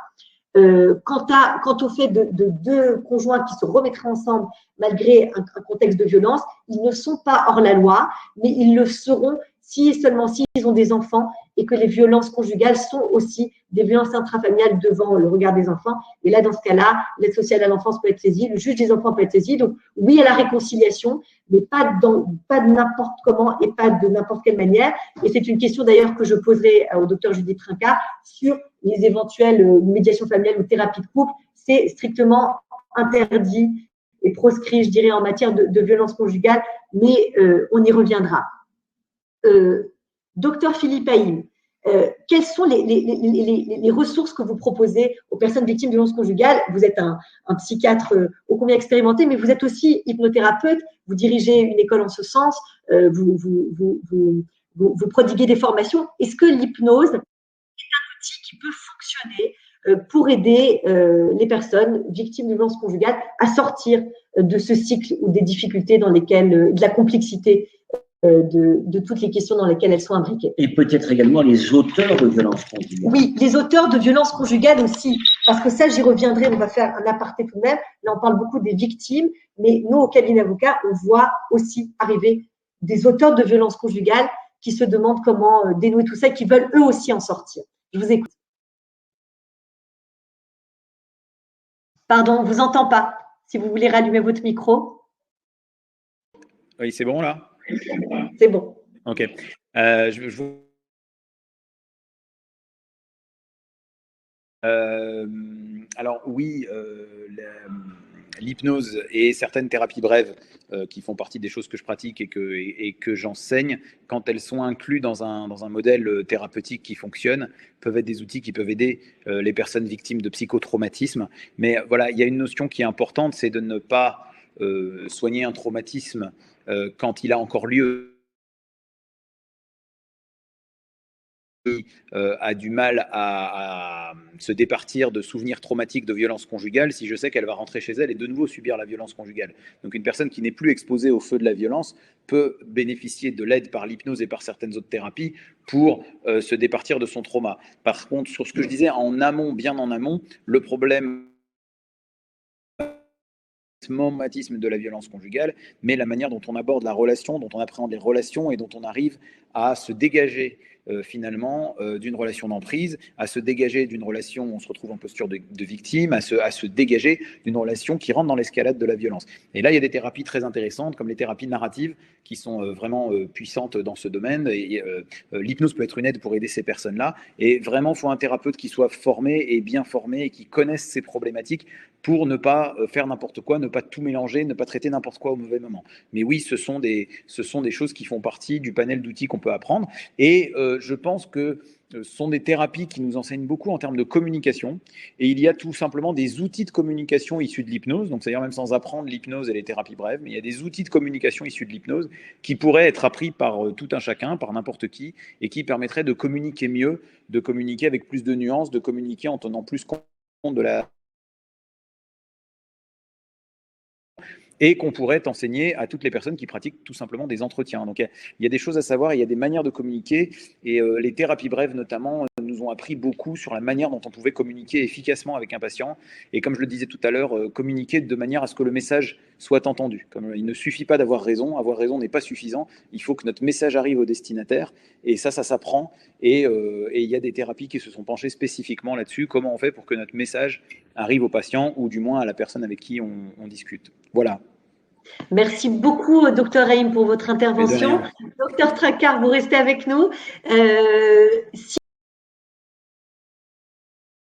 Quant au fait de 2 conjoints qui se remettraient ensemble malgré un contexte de violence, ils ne sont pas hors la loi, mais ils le seront si et seulement s'ils ont des enfants et que les violences conjugales sont aussi des violences intrafamiliales devant le regard des enfants. Et là, dans ce cas-là, l'aide sociale à l'enfance peut être saisie, le juge des enfants peut être saisi. Donc, oui à la réconciliation, mais pas de n'importe comment et pas de n'importe quelle manière. Et c'est une question d'ailleurs que je poserai au docteur Judith Trinquart sur les éventuelles médiations familiales ou thérapies de couple. C'est strictement interdit et proscrit, je dirais, en matière de violence conjugale, mais on y reviendra. Docteur Philippe Haïm, quelles sont les ressources que vous proposez aux personnes victimes de violences conjugales? Vous êtes un psychiatre ô combien expérimenté, mais vous êtes aussi hypnothérapeute, vous dirigez une école en ce sens, vous prodiguez des formations. Est-ce que l'hypnose est un outil qui peut fonctionner pour aider les personnes victimes de violences conjugales à sortir de ce cycle ou des difficultés dans lesquelles, de la complexité de toutes les questions dans lesquelles elles sont imbriquées. Et peut-être également les auteurs de violences conjugales. Oui, les auteurs de violences conjugales aussi, parce que ça, j'y reviendrai, on va faire un aparté tout de même. Là, on parle beaucoup des victimes, mais nous, au cabinet d'avocats, on voit aussi arriver des auteurs de violences conjugales qui se demandent comment dénouer tout ça et qui veulent eux aussi en sortir. Je vous écoute. Pardon, on ne vous entend pas. Si vous voulez rallumer votre micro. Oui, c'est bon là? C'est bon. Ok. Alors oui, l'hypnose et certaines thérapies brèves qui font partie des choses que je pratique et que j'enseigne, quand elles sont incluses dans un modèle thérapeutique qui fonctionne, peuvent être des outils qui peuvent aider les personnes victimes de psychotraumatisme. Mais voilà, il y a une notion qui est importante, c'est de ne pas soigner un traumatisme quand il a encore lieu. A du mal à se départir de souvenirs traumatiques de violence conjugale si je sais qu'elle va rentrer chez elle et de nouveau subir la violence conjugale. Donc une personne qui n'est plus exposée au feu de la violence peut bénéficier de l'aide par l'hypnose et par certaines autres thérapies pour se départir de son trauma. Par contre, sur ce que je disais en amont, bien en amont, le problème traumatisme de la violence conjugale, mais la manière dont on aborde la relation, dont on appréhende les relations et dont on arrive à se dégager finalement d'une relation d'emprise, à se dégager d'une relation où on se retrouve en posture de victime, à se dégager d'une relation qui rentre dans l'escalade de la violence. Et là, il y a des thérapies très intéressantes, comme les thérapies narratives, qui sont vraiment puissantes dans ce domaine. Et l'hypnose peut être une aide pour aider ces personnes-là. Et vraiment, il faut un thérapeute qui soit formé et bien formé et qui connaisse ces problématiques pour ne pas faire n'importe quoi, ne pas tout mélanger, ne pas traiter n'importe quoi au mauvais moment. Mais oui, ce sont des choses qui font partie du panel d'outils qu'on peut apprendre. Et je pense que ce sont des thérapies qui nous enseignent beaucoup en termes de communication. Et il y a tout simplement des outils de communication issus de l'hypnose, donc c'est-à-dire même sans apprendre l'hypnose et les thérapies brèves, mais il y a des outils de communication issus de l'hypnose qui pourraient être appris par tout un chacun, par n'importe qui, et qui permettraient de communiquer mieux, de communiquer avec plus de nuances, de communiquer en tenant plus compte de la et qu'on pourrait enseigner à toutes les personnes qui pratiquent tout simplement des entretiens. Donc il y a des choses à savoir, il y a des manières de communiquer, et les thérapies brèves notamment nous ont appris beaucoup sur la manière dont on pouvait communiquer efficacement avec un patient, et comme je le disais tout à l'heure, communiquer de manière à ce que le message soit entendu. Comme il ne suffit pas avoir raison n'est pas suffisant, il faut que notre message arrive au destinataire, et ça s'apprend, et il y a des thérapies qui se sont penchées spécifiquement là-dessus, comment on fait pour que notre message arrive au patient, ou du moins à la personne avec qui on discute. Voilà. Merci beaucoup, Dr Rahim, pour votre intervention. Dr Trinquart, vous restez avec nous.